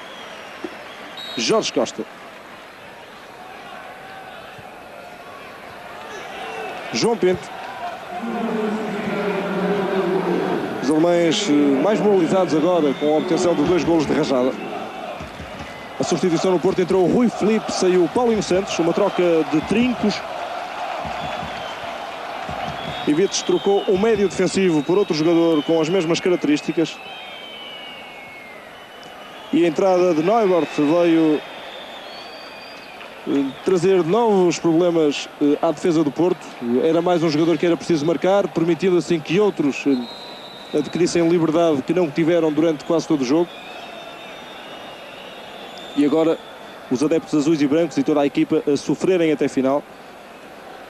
Jorge Costa. João Pinto. Os alemães mais mobilizados agora com a obtenção de 2 golos de rajada. A substituição no Porto, entrou o Rui Filipe, saiu o Paulinho Santos, uma troca de trincos. E Vites trocou um médio defensivo por outro jogador com as mesmas características. E a entrada de Neubert veio trazer novos problemas à defesa do Porto. Era mais um jogador que era preciso marcar, permitindo assim que outros adquirissem liberdade que não tiveram durante quase todo o jogo. E agora os adeptos azuis e brancos e toda a equipa a sofrerem até a final,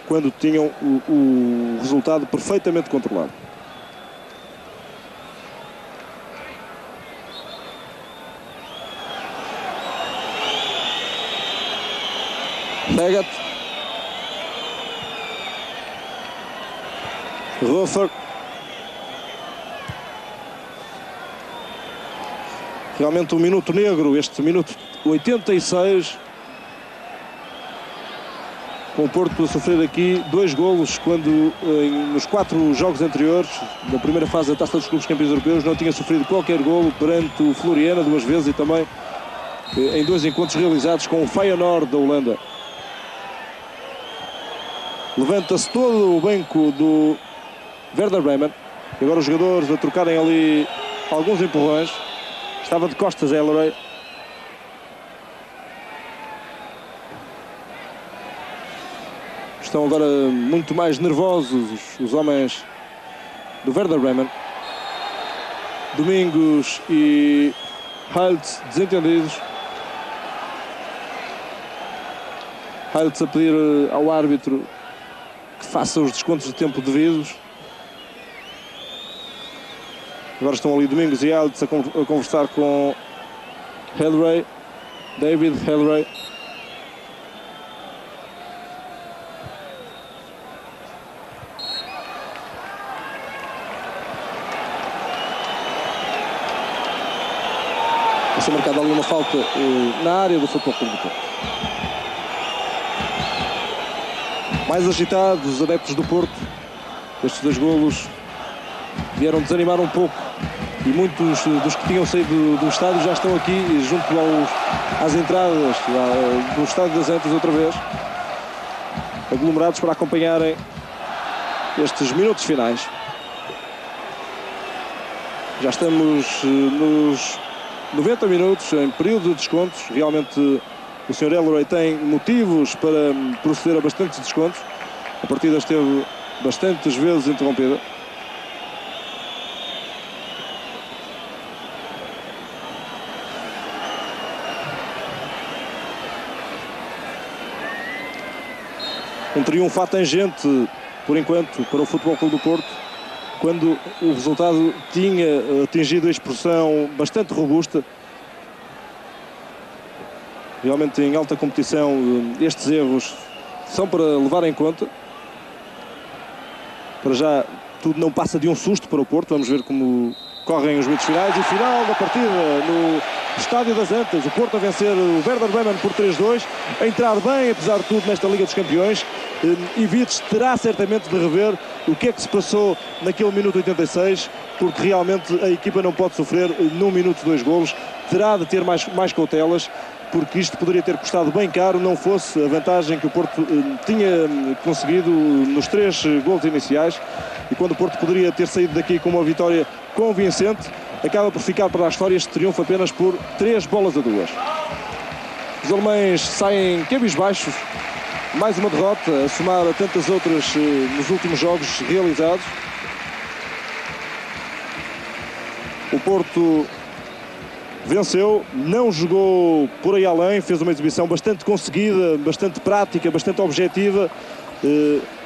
quando tinham o resultado perfeitamente controlado. Legat. Rufer. Realmente um minuto negro, este minuto 86. Com o Porto a sofrer aqui 2 golos, quando nos 4 jogos anteriores, na primeira fase da Taça dos Clubes Campeões Europeus, não tinha sofrido qualquer golo perante o Floriana 2 vezes, e também em 2 encontros realizados com o Feyenoord da Holanda. Levanta-se todo o banco do Werder Bremen. E agora os jogadores a trocarem ali alguns empurrões. Estava de costas Heller. Estão agora muito mais nervosos os homens do Werder Bremen. Domingos e Heiltz desentendidos. Heiltz a pedir ao árbitro que faça os descontos de tempo devidos. Agora estão ali Domingos e Heiltz a conversar com Hellray, David Hellray. Vai ser marcada ali uma falta na área do Futebol Clube do Porto. Mais agitados os adeptos do Porto. Estes 2 golos vieram desanimar um pouco e muitos dos que tinham saído do estádio já estão aqui junto às entradas do estádio das Antas outra vez, aglomerados para acompanharem estes minutos finais. Já estamos nos 90 minutos em período de descontos. Realmente o Sr. Elroy tem motivos para proceder a bastantes descontos. A partida esteve bastantes vezes interrompida. Um triunfo à tangente, por enquanto, para o Futebol Clube do Porto, quando o resultado tinha atingido a expressão bastante robusta. Realmente em alta competição estes erros são para levar em conta. Para já tudo não passa de um susto para o Porto. Vamos ver como correm os minutos finais. E final da partida no Estádio das Antas. O Porto a vencer o Werder Bremen por 3-2. A entrar bem, apesar de tudo, nesta Liga dos Campeões. E Vítor terá certamente de rever o que é que se passou naquele minuto 86, porque realmente a equipa não pode sofrer num minuto 2 golos. Terá de ter mais cautelas, porque isto poderia ter custado bem caro, não fosse a vantagem que o Porto tinha conseguido nos 3 golos iniciais. E quando o Porto poderia ter saído daqui com uma vitória convincente, acaba por ficar para a história este triunfo apenas por 3-2. Os alemães saem cabisbaixos. Mais uma derrota, a somar a tantas outras nos últimos jogos realizados. O Porto venceu, não jogou por aí além, fez uma exibição bastante conseguida, bastante prática, bastante objetiva,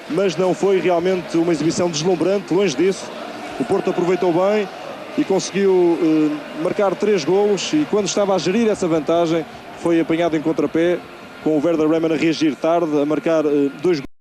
mas não foi realmente uma exibição deslumbrante, longe disso. O Porto aproveitou bem e conseguiu marcar 3 golos, e quando estava a gerir essa vantagem foi apanhado em contrapé, com o Werder Bremen a reagir tarde, a marcar 2 golos.